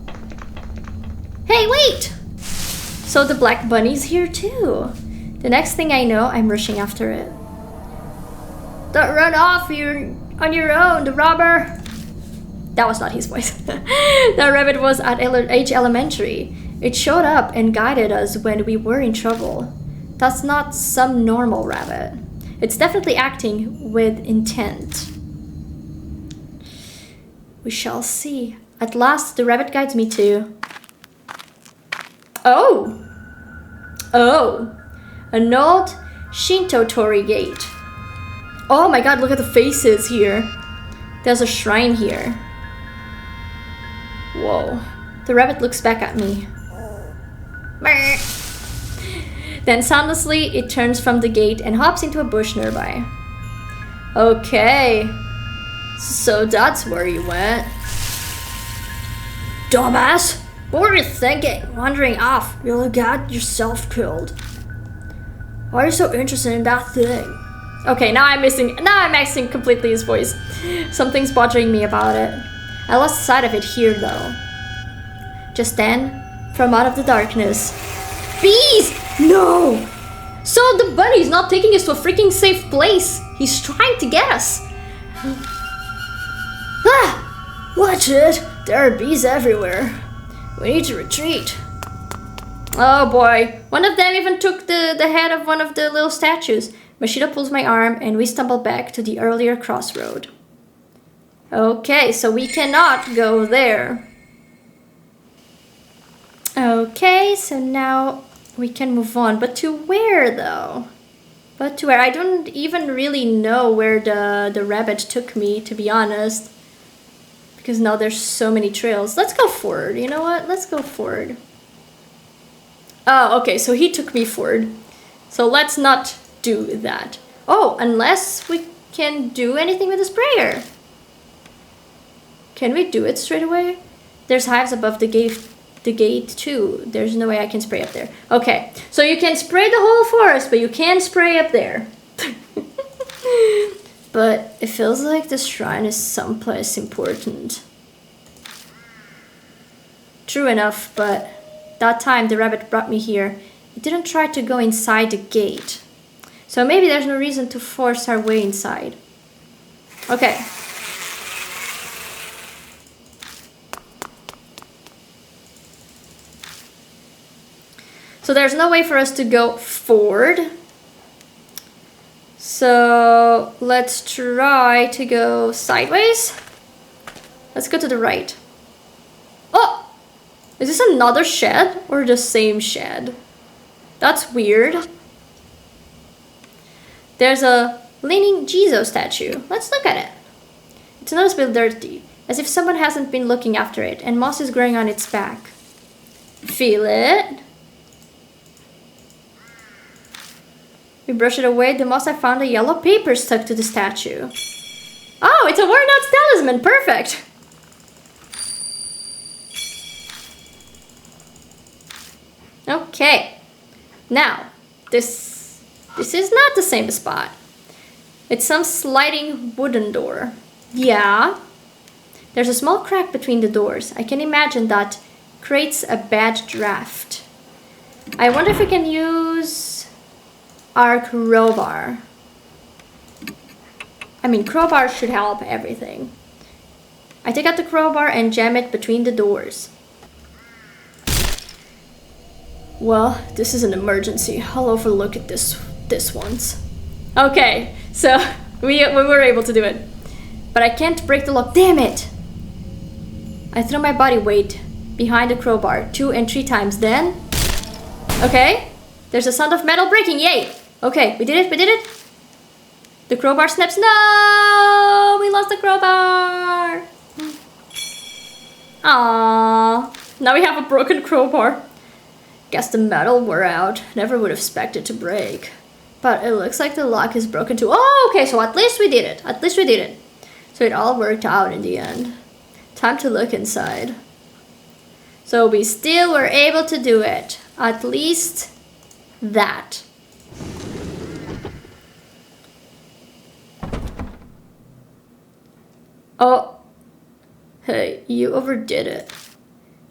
Hey, wait! So the black bunny's here too. The next thing I know, I'm rushing after it. Don't run off, you're on your own, the robber. That was not his voice. That rabbit was at H Elementary. It showed up and guided us when we were in trouble. That's not some normal rabbit. It's definitely acting with intent. We shall see. At last, the rabbit guides me too. Oh! Oh! An old Shinto torii gate. Oh my god, look at the faces here. There's a shrine here. Whoa. The rabbit looks back at me. Then soundlessly, it turns from the gate and hops into a bush nearby. Okay. So that's where you went. Dumbass! What were you thinking? Wandering off. You'll get yourself killed. Why are you so interested in that thing? Okay, now I'm missing completely his voice. Something's bothering me about it. I lost sight of it here though. Just then, from out of the darkness. Bees! No! So the bunny's not taking us to a freaking safe place. He's trying to get us. Ah! Watch it! There are bees everywhere. We need to retreat. Oh boy. One of them even took the head of one of the little statues. Mashida pulls my arm and we stumble back to the earlier crossroad. Okay, so we cannot go there. Okay, so now we can move on. But to where though? But to where? I don't even really know where the rabbit took me, to be honest. Because now there's so many trails. Let's go forward. You know what? Let's go forward. Oh, okay, so he took me forward. So let's not do that. Oh, unless we can do anything with the sprayer. Can we do it straight away? There's hives above the gate too. There's no way I can spray up there. Okay, so you can spray the whole forest, but you can't spray up there. But it feels like the shrine is someplace important. True enough, but that time the rabbit brought me here. It didn't try to go inside the gate. So maybe there's no reason to force our way inside. Okay. So there's no way for us to go forward. So let's try to go sideways. Let's go to the right. Oh! Is this another shed or the same shed? That's weird. There's a leaning Jesus statue. Let's look at it. It's noticeably dirty, as if someone hasn't been looking after it, and moss is growing on its back. Feel it? We brush it away. The moss, I found a yellow paper stuck to the statue. Oh, it's a worn out talisman. Perfect. Okay. Now, this is not the same spot. It's some sliding wooden door. Yeah. There's a small crack between the doors. I can imagine that creates a bad draft. I wonder if we can use our crowbar. I mean, crowbar should help everything. I take out the crowbar and jam it between the doors. Well, this is an emergency. I'll overlook it this once. Okay, so we were able to do it. But I can't break the lock. Damn it! I throw my body weight behind the crowbar 2 and 3 times. Then, okay, there's a sound of metal breaking. Yay! Okay, we did it. The crowbar snaps. No! We lost the crowbar! Aww. Now we have a broken crowbar. Guess the metal wore out. Never would have expected to break. But it looks like the lock is broken too. Oh, okay, so at least we did it. At least we did it. So it all worked out in the end. Time to look inside. So we still were able to do it. At least that. Oh. Hey, you overdid it.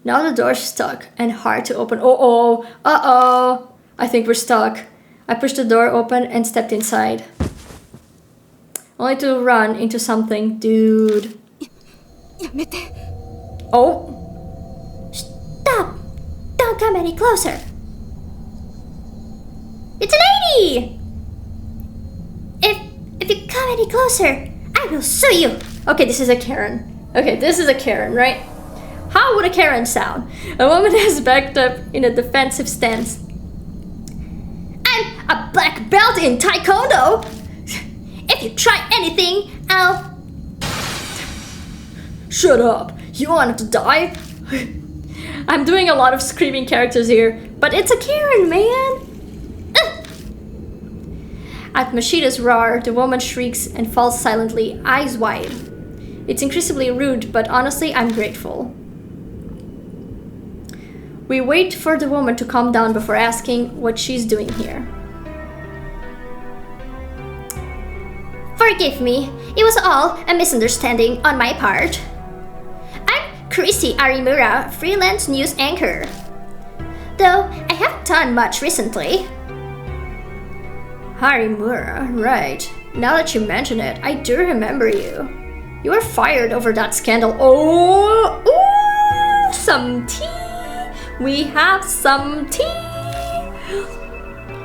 Now the door's stuck and hard to open. Uh-oh. Uh-oh. I think we're stuck. I pushed the door open and stepped inside. Only to run into something. Dude. Oh. Stop! Don't come any closer. It's a lady! If you come any closer, I will sue you. Okay, this is a Karen. Okay, this is a Karen, right? How would a Karen sound? A woman is backed up in a defensive stance. I'm a black belt in Taekwondo. If you try anything, I'll... Shut up. You wanted to die? I'm doing a lot of screaming characters here, but it's a Karen, man. At Mashida's roar, the woman shrieks and falls silently, eyes wide. It's increasingly rude, but honestly, I'm grateful. We wait for the woman to calm down before asking what she's doing here. Forgive me, it was all a misunderstanding on my part. I'm Christy Arimura, freelance news anchor. Though I haven't done much recently. Harimura, right. Now that you mention it, I do remember you. You were fired over that scandal. Oh, ooh, some tea. We have some tea.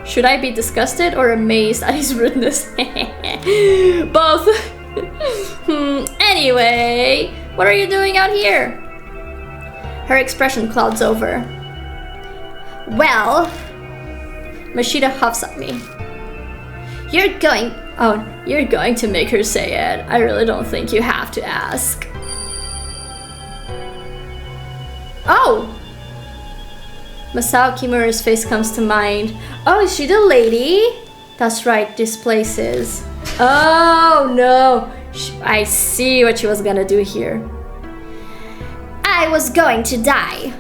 Should I be disgusted or amazed at his rudeness? Both. Anyway, what are you doing out here? Her expression clouds over. Well, Mashida huffs at me. You're going to make her say it. I really don't think you have to ask. Oh! Masao Kimura's face comes to mind. Oh, is she the lady? That's right, this place is. Oh no! I see what she was gonna do here. I was going to die.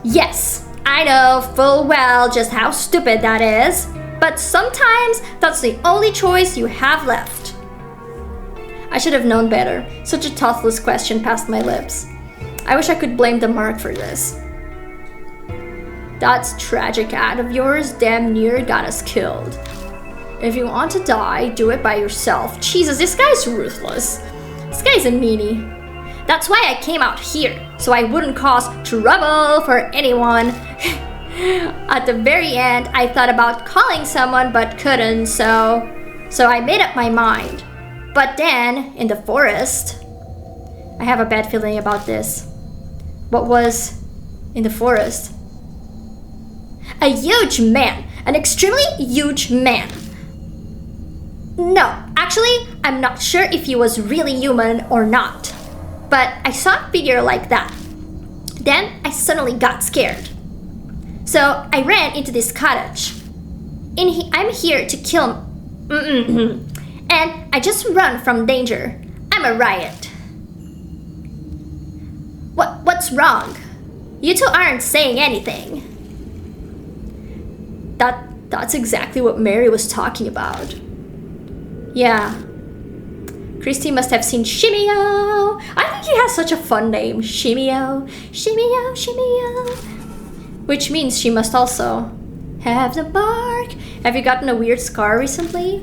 Yes, I know full well just how stupid that is. But sometimes that's the only choice you have left. I should have known better. Such a thoughtless question passed my lips. I wish I could blame the mark for this. That tragic act of yours damn near got us killed. If you want to die, do it by yourself. Jesus, this guy's ruthless. This guy's a meanie. That's why I came out here, so I wouldn't cause trouble for anyone. At the very end, I thought about calling someone but couldn't, so I made up my mind. But then, in the forest, I have a bad feeling about this. What was in the forest? A huge man, an extremely huge man. No, actually, I'm not sure if he was really human or not. But I saw a figure like that. Then I suddenly got scared. So I ran into this cottage. I'm here to kill him. And I just run from danger. I'm a riot. What's wrong? You two aren't saying anything. That's exactly what Mary was talking about. Yeah. Christy must have seen SHIMI-O. I think he has such a fun name. SHIMI-O. SHIMI-O, SHIMI-O. Which means she must also have the mark. Have you gotten a weird scar recently?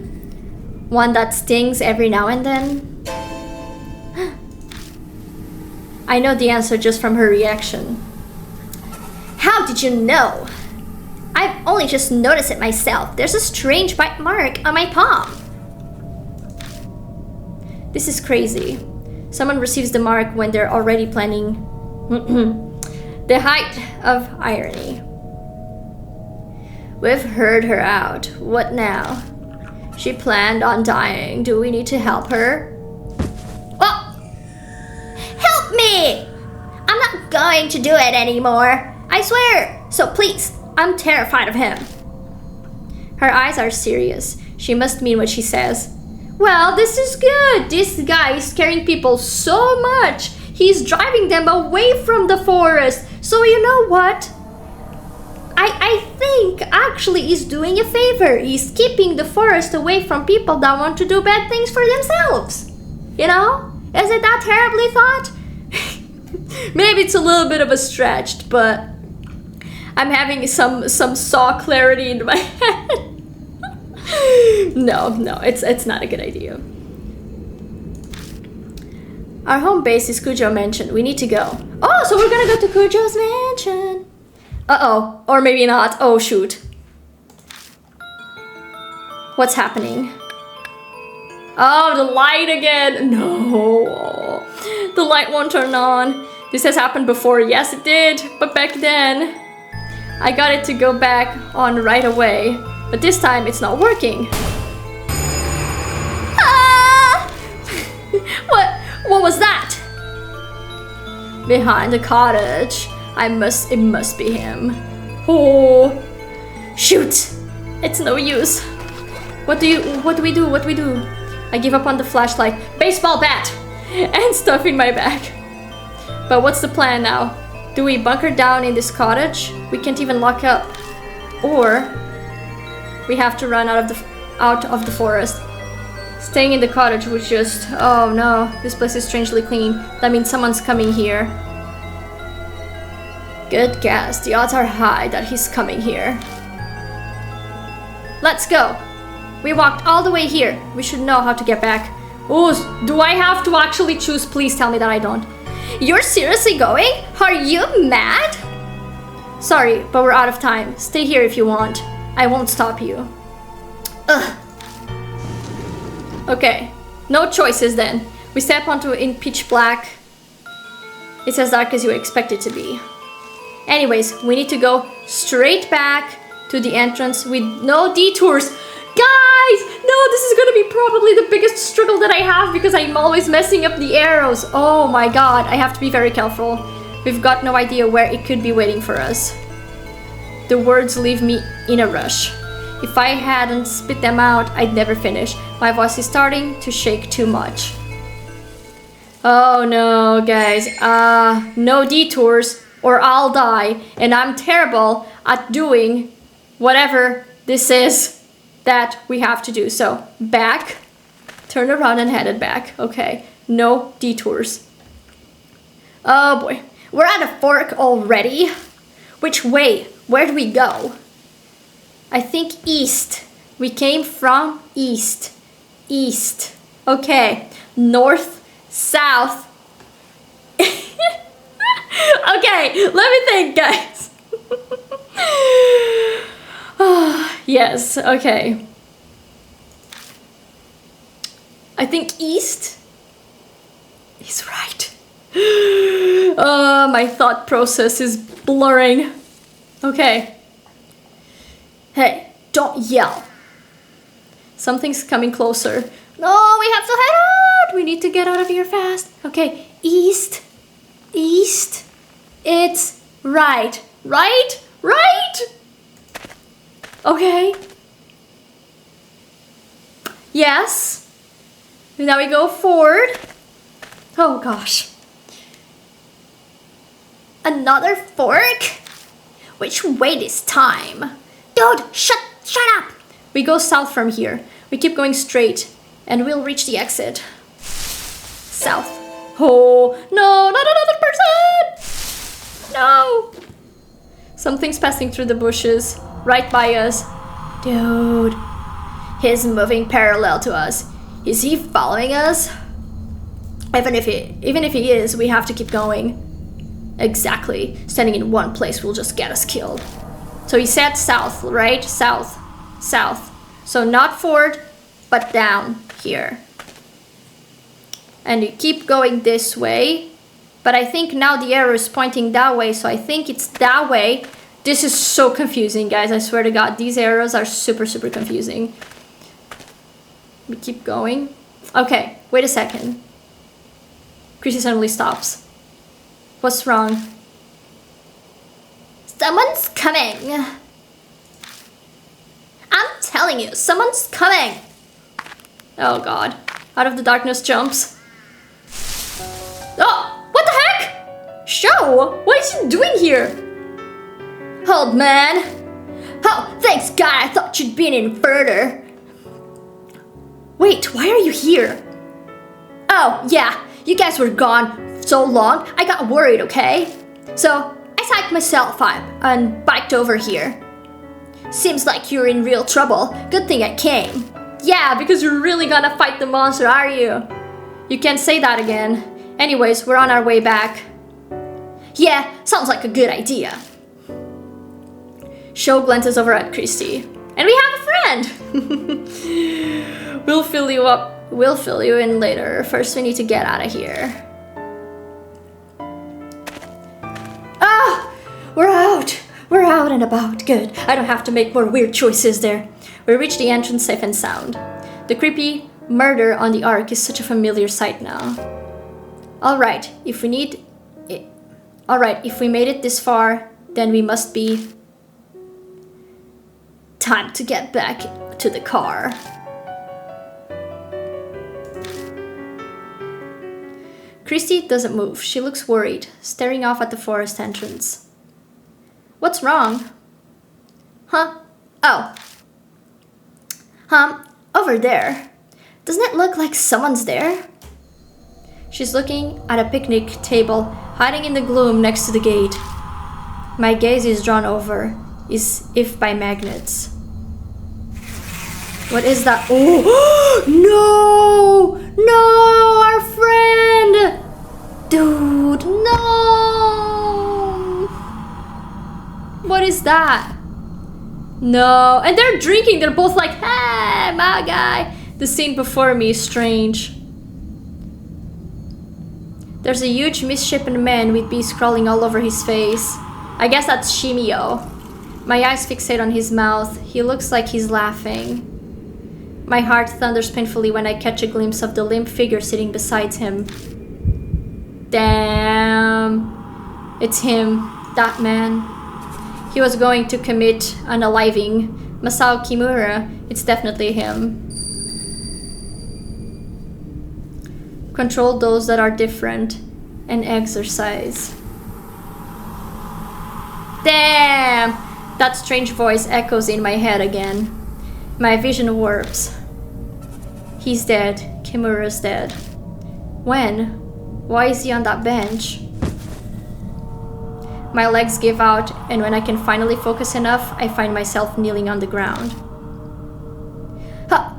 One that stings every now and then? I know the answer just from her reaction. How did you know? I've only just noticed it myself. There's a strange bite mark on my palm. This is crazy. Someone receives the mark when they're already planning the height of irony. We've heard her out. What now? She planned on dying. Do we need to help her? Oh! Help me! I'm not going to do it anymore. I swear. So please, I'm terrified of him. Her eyes are serious. She must mean what she says. Well, this is good. This guy is scaring people so much. He's driving them away from the forest. So you know what? I think actually he's doing a favor. He's keeping the forest away from people that want to do bad things for themselves. You know? Is it that terribly thought? Maybe it's a little bit of a stretch, but I'm having some saw clarity in my head. No, it's not a good idea. Our home base is Kujo Mansion. We need to go. Oh, so we're gonna go to Kujo's mansion. Uh-oh, or maybe not. Oh, shoot. What's happening? Oh, the light again. No, the light won't turn on. This has happened before. Yes, it did, but back then I got it to go back on right away. But this time it's not working. Ah! What was that? Behind the cottage. It must be him. Oh, shoot! It's no use. What do we do? I give up on the flashlight, baseball bat, and stuff in my bag. But what's the plan now? Do we bunker down in this cottage? We can't even lock up. Or we have to run out of the forest. Staying in the cottage would just... Oh no, this place is strangely clean. That means someone's coming here. Good guess. The odds are high that he's coming here. Let's go. We walked all the way here. We should know how to get back. Oh, do I have to actually choose? Please tell me that I don't. You're seriously going? Are you mad? Sorry, but we're out of time. Stay here if you want. I won't stop you. Ugh. Okay, no choices then. We step onto in pitch black. It's as dark as you expect it to be. Anyways, we need to go straight back to the entrance with no detours. Guys, no, this is gonna be probably the biggest struggle that I have because I'm always messing up the arrows. Oh my god, I have to be very careful. We've got no idea where it could be waiting for us. The words leave me in a rush. If I hadn't spit them out, I'd never finish. My voice is starting to shake too much. Oh no, guys. No detours or I'll die. And I'm terrible at doing whatever this is that we have to do. So, back, turn around and headed back. Okay, no detours. Oh boy, we're at a fork already. Which way? Where do we go? I think east. We came from east. East. Okay, north, south. Okay, let me think, guys. Yes, okay. I think east is right. My thought process is blurring. Okay. Hey, don't yell. Something's coming closer. No, we have to head out. We need to get out of here fast. Okay, east. East. It's right. Right? Right? Okay. Yes. Now we go forward. Oh gosh. Another fork? Which way this time? Dude, shut up! We go south from here. We keep going straight and we'll reach the exit. South. Oh, no, not another person! No! Something's passing through the bushes, right by us. Dude, he's moving parallel to us. Is he following us? Even if he is, we have to keep going. Exactly. Standing in one place will just get us killed. So he said south, right? South. South. So not forward, but down here. And you keep going this way. But I think now the arrow is pointing that way, so I think it's that way. This is so confusing, guys. I swear to God, these arrows are super, super confusing. We keep going. Okay, wait a second. Chrissy suddenly stops. What's wrong? Someone's coming. I'm telling you, someone's coming. Oh god. Out of the darkness jumps. Oh, what the heck? Show, what is he doing here? Old man. Oh, thanks God, I thought you'd been in further. Wait, why are you here? Oh, yeah, you guys were gone so long, I got worried, okay? So, I psyched myself up and biked over here. Seems like you're in real trouble. Good thing I came. Yeah, because you're really gonna fight the monster, are you? You can't say that again. Anyways, we're on our way back. Yeah, sounds like a good idea. Sho glances over at Christy. And we have a friend! We'll fill you up. We'll fill you in later. First, we need to get out of here. Ah! We're out! We're out and about. Good. I don't have to make more weird choices there. We reach the entrance safe and sound. The creepy murder on the Ark is such a familiar sight now. Alright, if we made it this far, then we must be... Time to get back to the car. Christy doesn't move. She looks worried, staring off at the forest entrance. What's wrong? Huh? Oh. Over there. Doesn't it look like someone's there? She's looking at a picnic table, hiding in the gloom next to the gate. My gaze is drawn over, as if by magnets. What is that? Oh! No! No! Our friend! Dude, no! What is that? No. And they're drinking. They're both like, hey, my guy. The scene before me is strange. There's a huge misshapen man with bees crawling all over his face. I guess that's SHIMI-O. My eyes fixate on his mouth. He looks like he's laughing. My heart thunders painfully when I catch a glimpse of the limp figure sitting beside him. Damn. It's him. That man. He was going to commit unaliving. Masao Kimura. It's definitely him. Control those that are different and exercise. Damn! That strange voice echoes in my head again. My vision warps. He's dead. Kimura's dead. When? Why is he on that bench? My legs give out, and when I can finally focus enough, I find myself kneeling on the ground.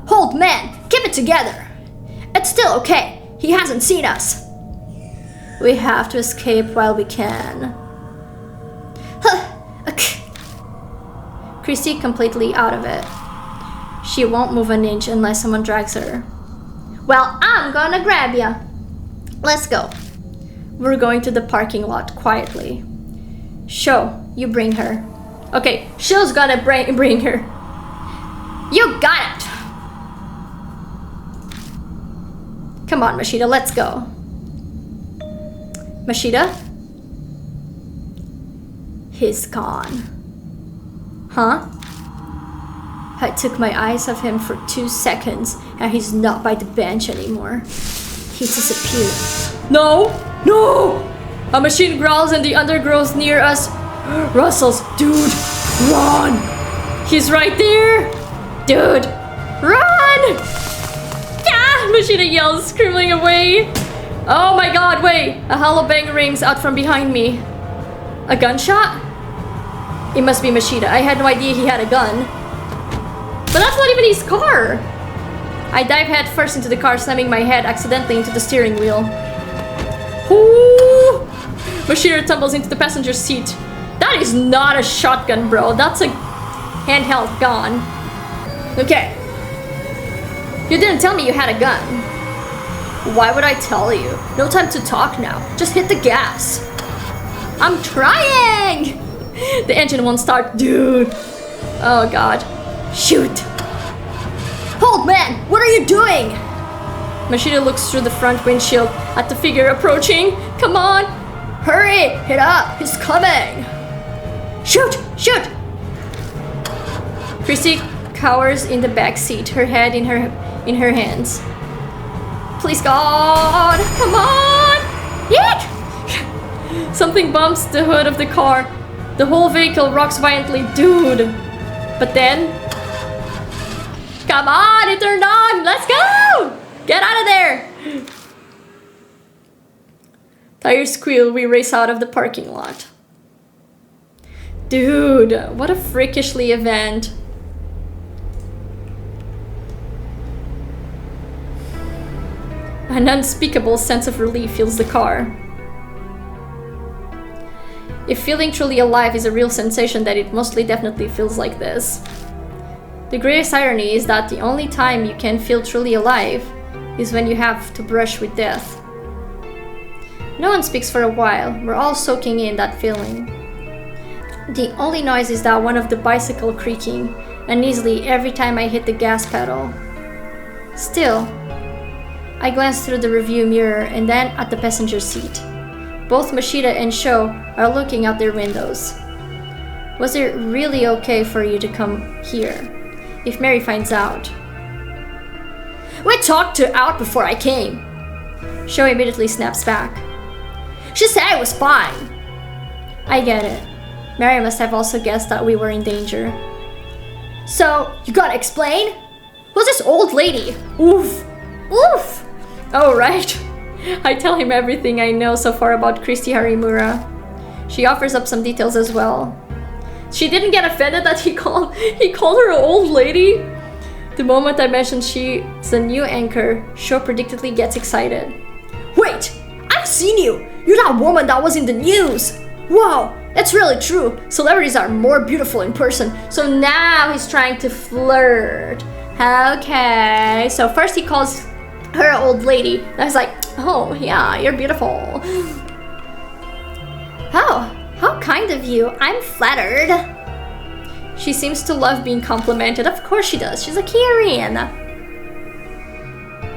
Hold, man! Keep it together! It's still okay. He hasn't seen us. We have to escape while we can. Christy completely out of it. She won't move an inch unless someone drags her. Well, I'm gonna grab ya. Let's go. We're going to the parking lot quietly. Sho, you bring her. Okay, Sho's gonna bring her. You got it! Come on, Mashida, let's go. Mashida? He's gone. Huh? I took my eyes off him for 2 seconds and he's not by the bench anymore. He disappeared. No! No! A machine growls in the undergrowth near us. Rustles. Dude, run! He's right there! Dude, run! Yeah! Mashida yells, screaming away. Oh my god, wait! A hollow bang rings out from behind me. A gunshot? It must be Mashida. I had no idea he had a gun. But that's not even his car! I dive head first into the car, slamming my head accidentally into the steering wheel. Ooh! Mashida tumbles into the passenger seat. That is not a shotgun, bro. That's a handheld gun. Okay. You didn't tell me you had a gun. Why would I tell you? No time to talk now. Just hit the gas. I'm trying! The engine won't start, dude. Oh god. Shoot. Hold, man! What are you doing? Mashida looks through the front windshield at the figure approaching. Come on! Hurry! Hit up! He's coming! Shoot! Shoot! Christy cowers in the back seat, her head in her hands. Please God! Come on! Yeek! Something bumps the hood of the car. The whole vehicle rocks violently. Dude! But then... Come on! It turned on! Let's go! Get out of there! Tires squeal. We race out of the parking lot. Dude, what a freakishly event. An unspeakable sense of relief fills the car. If feeling truly alive is a real sensation, then it mostly definitely feels like this. The greatest irony is that the only time you can feel truly alive is when you have to brush with death. No one speaks for a while. We're all soaking in that feeling. The only noise is that one of the bicycle creaking uneasily every time I hit the gas pedal. Still, I glance through the rearview mirror and then at the passenger seat. Both Machida and Sho are looking out their windows. Was it really okay for you to come here? If Mary finds out. We talked her out before I came. Sho immediately snaps back. She said it was fine. I get it. Mary must have also guessed that we were in danger. So, you gotta explain? Who's this old lady? Oof. Oof. Oh, right. I tell him everything I know so far about Christy Harimura. She offers up some details as well. She didn't get offended that he called her an old lady? The moment I mentioned she's a new anchor, Sho predictably gets excited. Wait! I've seen you! You're that woman that was in the news! Wow! That's really true. Celebrities are more beautiful in person. So now he's trying to flirt. Okay. So first he calls her an old lady. And I was like, oh yeah, you're beautiful. Oh, how kind of you. I'm flattered. She seems to love being complimented. Of course she does. She's a Kirin.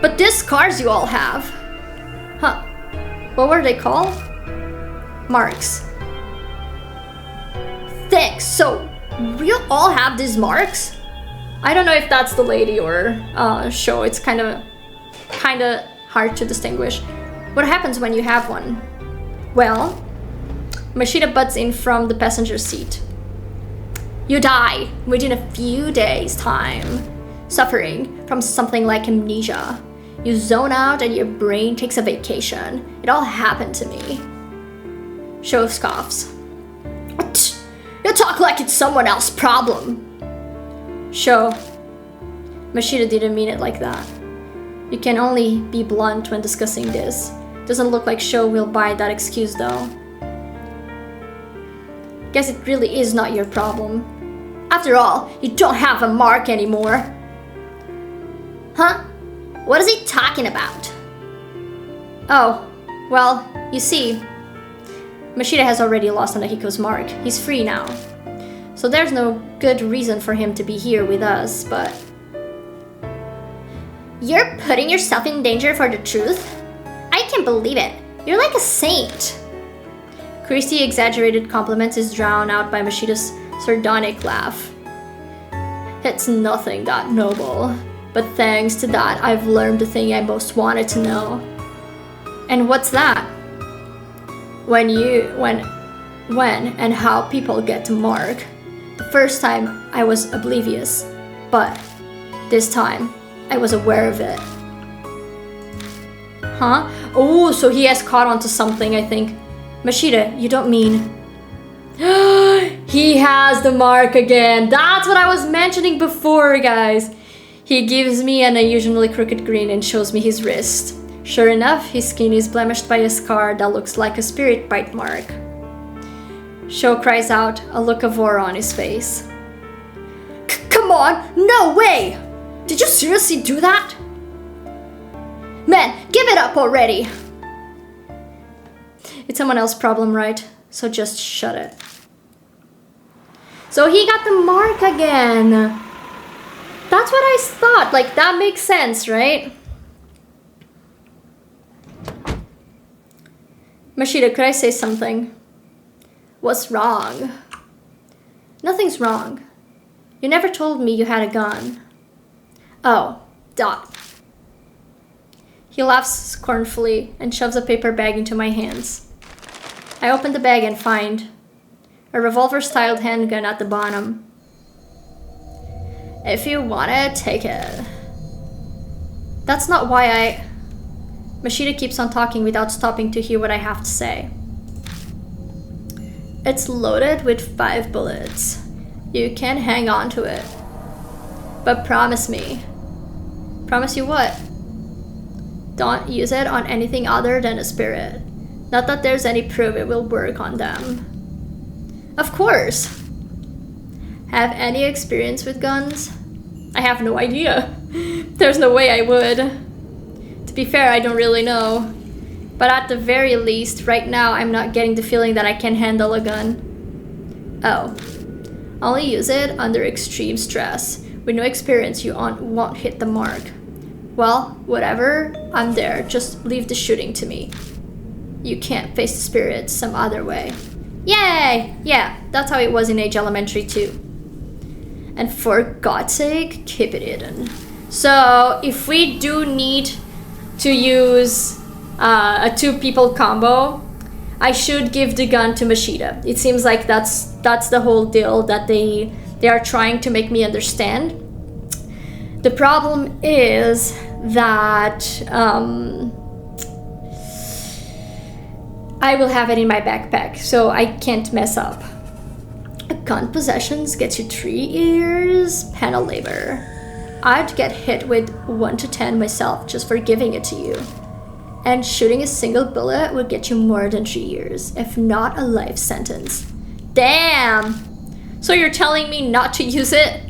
But these scars you all have. Huh. What were they called? Marks. Thanks. So, you all have these marks? I don't know if that's the lady or Sho. It's kind of hard to distinguish. What happens when you have one? Well, Machida butts in from the passenger seat. You die within a few days' time, suffering from something like amnesia. You zone out and your brain takes a vacation. It all happened to me. Sho scoffs. You talk like it's someone else's problem. Sho. Machida didn't mean it like that. You can only be blunt when discussing this. Doesn't look like Sho will buy that excuse though. Guess it really is not your problem. After all, you don't have a mark anymore. Huh? What is he talking about? Oh, well, you see, Machida has already lost Anahiko's mark. He's free now. So there's no good reason for him to be here with us, but... You're putting yourself in danger for the truth? I can't believe it. You're like a saint. Christy's exaggerated compliments is drowned out by Machida's sardonic laugh. It's nothing that noble, but thanks to that, I've learned the thing I most wanted to know. And what's that? When and how people get to mark. The first time I was oblivious, but this time I was aware of it. Huh? Oh, so he has caught on to something, I think. Machida, you don't mean... He has the mark again. That's what I was mentioning before, guys. He gives me an unusually crooked grin and shows me his wrist. Sure enough, his skin is blemished by a scar that looks like a spirit bite mark. Sho cries out, a look of horror on his face. Come on! No way! Did you seriously do that? Man, give it up already! It's someone else's problem, right? So just shut it. So he got the mark again. That's what I thought. Like, that makes sense, right? Machida, could I say something? What's wrong? Nothing's wrong. You never told me you had a gun. Oh, dot. He laughs scornfully and shoves a paper bag into my hands. I open the bag and find a revolver-styled handgun at the bottom. If you want it, take it. That's not why Mashita keeps on talking without stopping to hear what I have to say. It's loaded with 5 bullets. You can hang on to it. But promise me. Promise you what? Don't use it on anything other than a spirit. Not that there's any proof it will work on them. Of course! Have any experience with guns? I have no idea. There's no way I would. To be fair, I don't really know. But at the very least, right now I'm not getting the feeling that I can handle a gun. Oh. Only use it under extreme stress. With no experience, you won't hit the mark. Well, whatever, I'm there. Just leave the shooting to me. You can't face the spirits some other way. Yay! Yeah, that's how it was in Age Elementary too. And for God's sake, keep it hidden. So, if we do need to use a 2-people combo, I should give the gun to Mashita. It seems like that's the whole deal that they are trying to make me understand. The problem is that I will have it in my backpack, so I can't mess up. Gun possessions gets you 3 years, penal labor. I'd get hit with 1 to 10 myself just for giving it to you. And shooting a single bullet would get you more than 3 years, if not a life sentence. Damn! So you're telling me not to use it?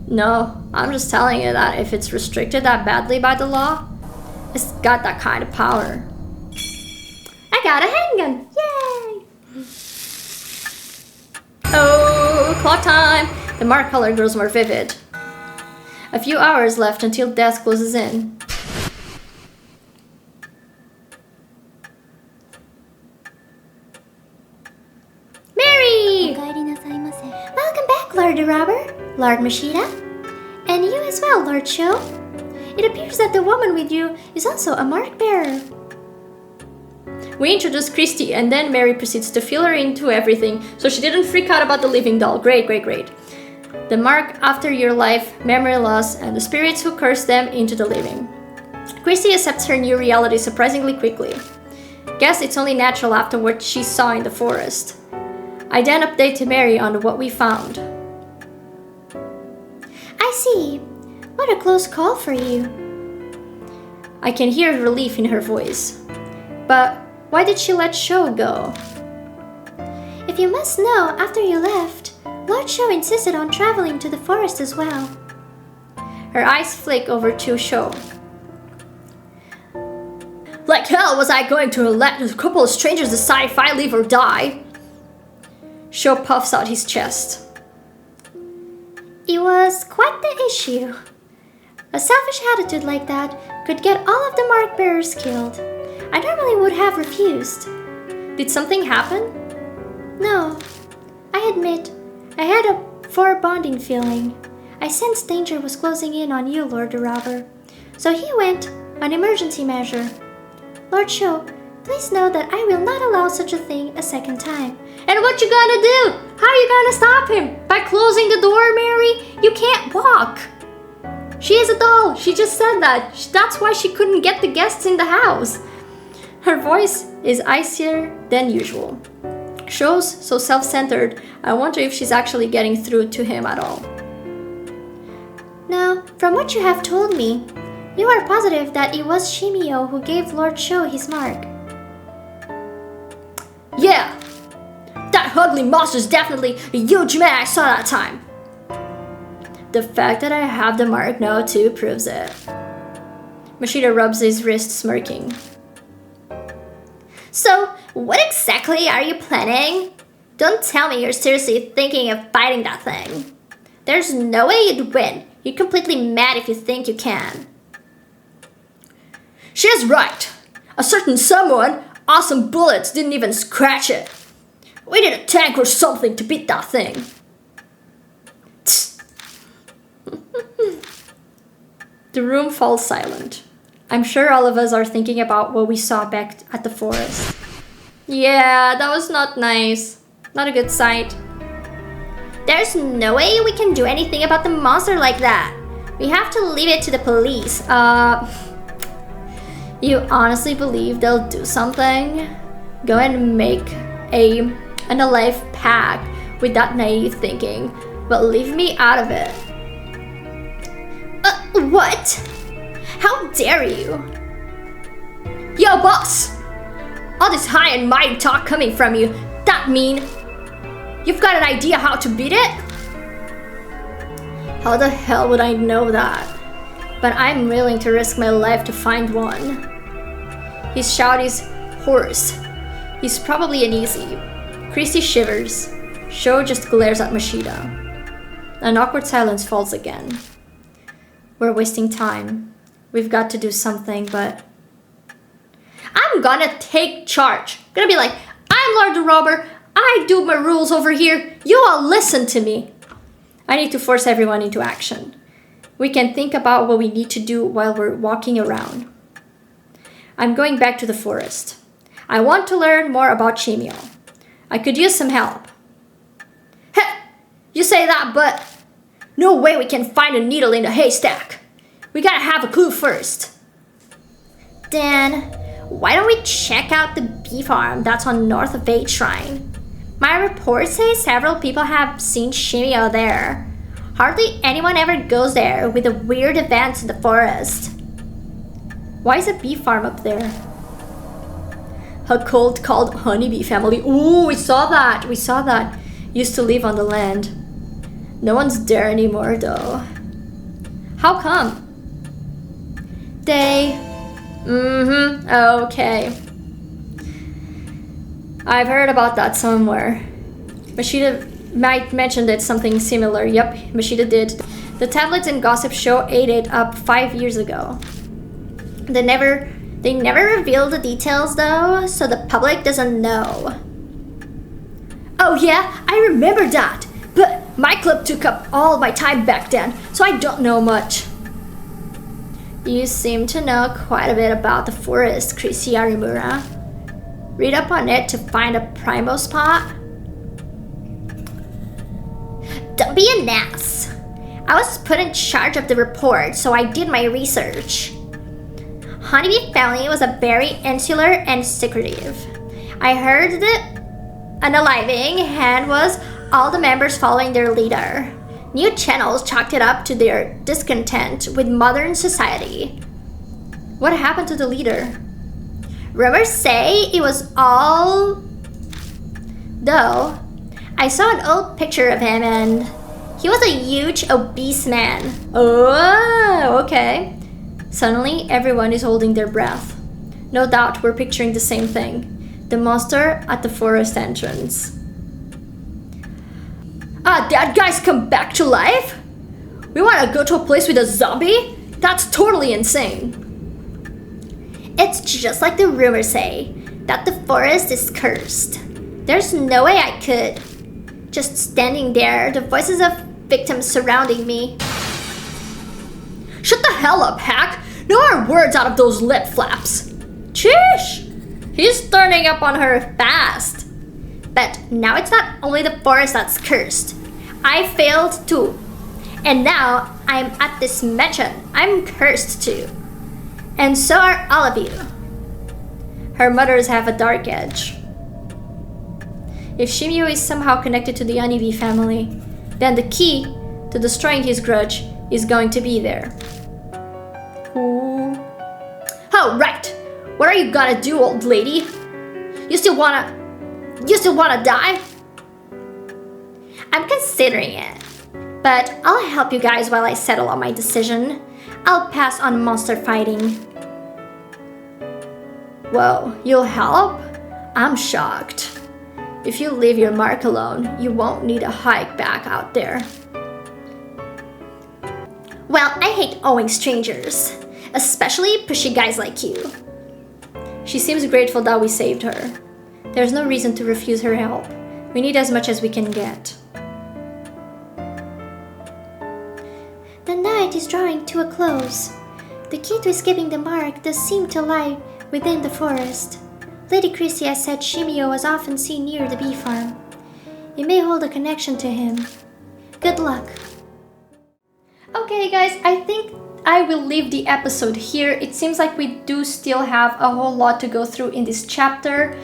No, I'm just telling you that if it's restricted that badly by the law, it's got that kind of power. I got a handgun! Yay! Oh, clock time! The mark color grows more vivid. A few hours left until death closes in. Mary! Welcome back, Lord the Robber, Lord Mashita. And you as well, Lord Sho. It appears that the woman with you is also a mark bearer. We introduce Christy and then Mary proceeds to fill her into everything so she didn't freak out about the living doll. Great, great, great. The mark after your life, memory loss, and the spirits who curse them into the living. Christy accepts her new reality surprisingly quickly. Guess it's only natural after what she saw in the forest. I then update Mary on what we found. I see. What a close call for you. I can hear relief in her voice. But why did she let Sho go? If you must know, after you left, Lord Sho insisted on traveling to the forest as well. Her eyes flick over to Sho. Like hell was I going to let a couple of strangers decide if I live or die? Sho puffs out his chest. It was quite the issue. A selfish attitude like that could get all of the mark bearers killed. I normally would have refused. Did something happen? No. I admit, I had a foreboding feeling. I sensed danger was closing in on you, Lord the Robber. So he went an emergency measure. Lord Sho, please know that I will not allow such a thing a second time. And what you gonna do? How are you gonna stop him? By closing the door, Mary? You can't walk. She is a doll. She just said that. That's why she couldn't get the guests in the house. Her voice is icier than usual. Sho's so self-centered, I wonder if she's actually getting through to him at all. Now, from what you have told me, you are positive that it was SHIMI-O who gave Lord Sho his mark. Yeah! That ugly monster's definitely a huge man I saw that time. The fact that I have the mark now too proves it. Mashita rubs his wrist, smirking. So, what exactly are you planning? Don't tell me you're seriously thinking of fighting that thing. There's no way you'd win. You're completely mad if you think you can. She's right. A certain someone, awesome bullets didn't even scratch it. We need a tank or something to beat that thing. The room falls silent. I'm sure all of us are thinking about what we saw back at the forest. Yeah, that was not nice. Not a good sight. There's no way we can do anything about the monster like that. We have to leave it to the police. You honestly believe they'll do something? Go and make an alive pack with that naive thinking, but leave me out of it. What? How dare you? Yo, boss! All this high and mighty talk coming from you, that mean you've got an idea how to beat it? How the hell would I know that? But I'm willing to risk my life to find one. His shout is hoarse. He's probably uneasy. Christy shivers. Sho just glares at Mashida. An awkward silence falls again. We're wasting time. We've got to do something, but... I'm gonna take charge. Gonna be like, I'm Lord the Robber. I do my rules over here. You all listen to me. I need to force everyone into action. We can think about what we need to do while we're walking around. I'm going back to the forest. I want to learn more about SHIMI-O. I could use some help. Heh! You say that, but no way we can find a needle in a haystack. We gotta have a clue first. Dan, why don't we check out the bee farm that's on north of 8 Shrine? My reports say several people have seen SHIMI-O there. Hardly anyone ever goes there with the weird events in the forest. Why is a bee farm up there? A cult called Honeybee Family. Ooh, we saw that. We saw that. Used to live on the land. No one's there anymore though. How come? They... Okay. I've heard about that somewhere. Mashida might mention that something similar. Yep, Mashida did. The tablets and gossip show ate it up 5 years ago. They never reveal the details though, so the public doesn't know. Oh yeah, I remember that. But my club took up all my time back then, so I don't know much. You seem to know quite a bit about the forest, Chrissy Arimura. Read up on it to find a primo spot. Don't be an ass. I was put in charge of the report, so I did my research. Honeybee Family was a very insular and secretive. I heard that unaliving hand was all the members following their leader. New channels chalked it up to their discontent with modern society. What happened to the leader? Rumors say it was all... Though, I saw an old picture of him and he was a huge, obese man. Oh, okay. Suddenly, everyone is holding their breath. No doubt we're picturing the same thing. The monster at the forest entrance. Ah, that guy's come back to life? We want to go to a place with a zombie? That's totally insane. It's just like the rumors say, that the forest is cursed. There's no way I could. Just standing there, the voices of victims surrounding me. Shut the hell up, Hack! No more words out of those lip flaps. Sheesh! He's turning up on her fast. But now it's not only the forest that's cursed. I failed too. And now I'm at this mansion. I'm cursed too. And so are all of you. Her mothers have a dark edge. If SHIMI-O is somehow connected to the Honeybee family, then the key to destroying his grudge is going to be there. Who? Oh, right! What are you gonna do, old lady? You still wanna die? I'm considering it. But I'll help you guys while I settle on my decision. I'll pass on monster fighting. Whoa, you'll help? I'm shocked. If you leave your mark alone, you won't need a hike back out there. Well, I hate owing strangers. Especially pushy guys like you. She seems grateful that we saved her. There's no reason to refuse her help. We need as much as we can get. The night is drawing to a close. The key to escaping the mark does seem to lie within the forest. Lady Christie has said SHIMI-O was often seen near the bee farm. It may hold a connection to him. Good luck. Okay guys, I think I will leave the episode here. It seems like we do still have a whole lot to go through in this chapter.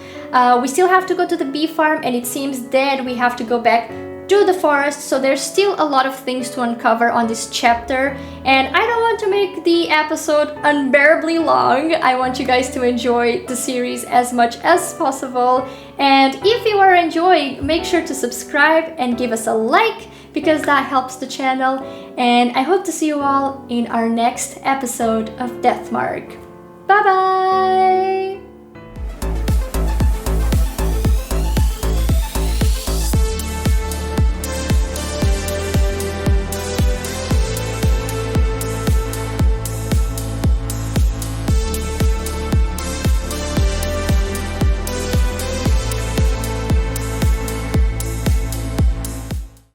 We still have to go to the bee farm, and it seems then we have to go back to the forest, so there's still a lot of things to uncover on this chapter, and I don't want to make the episode unbearably long. I want you guys to enjoy the series as much as possible, and if you are enjoying, make sure to subscribe and give us a like, because that helps the channel, and I hope to see you all in our next episode of Deathmark. Bye bye!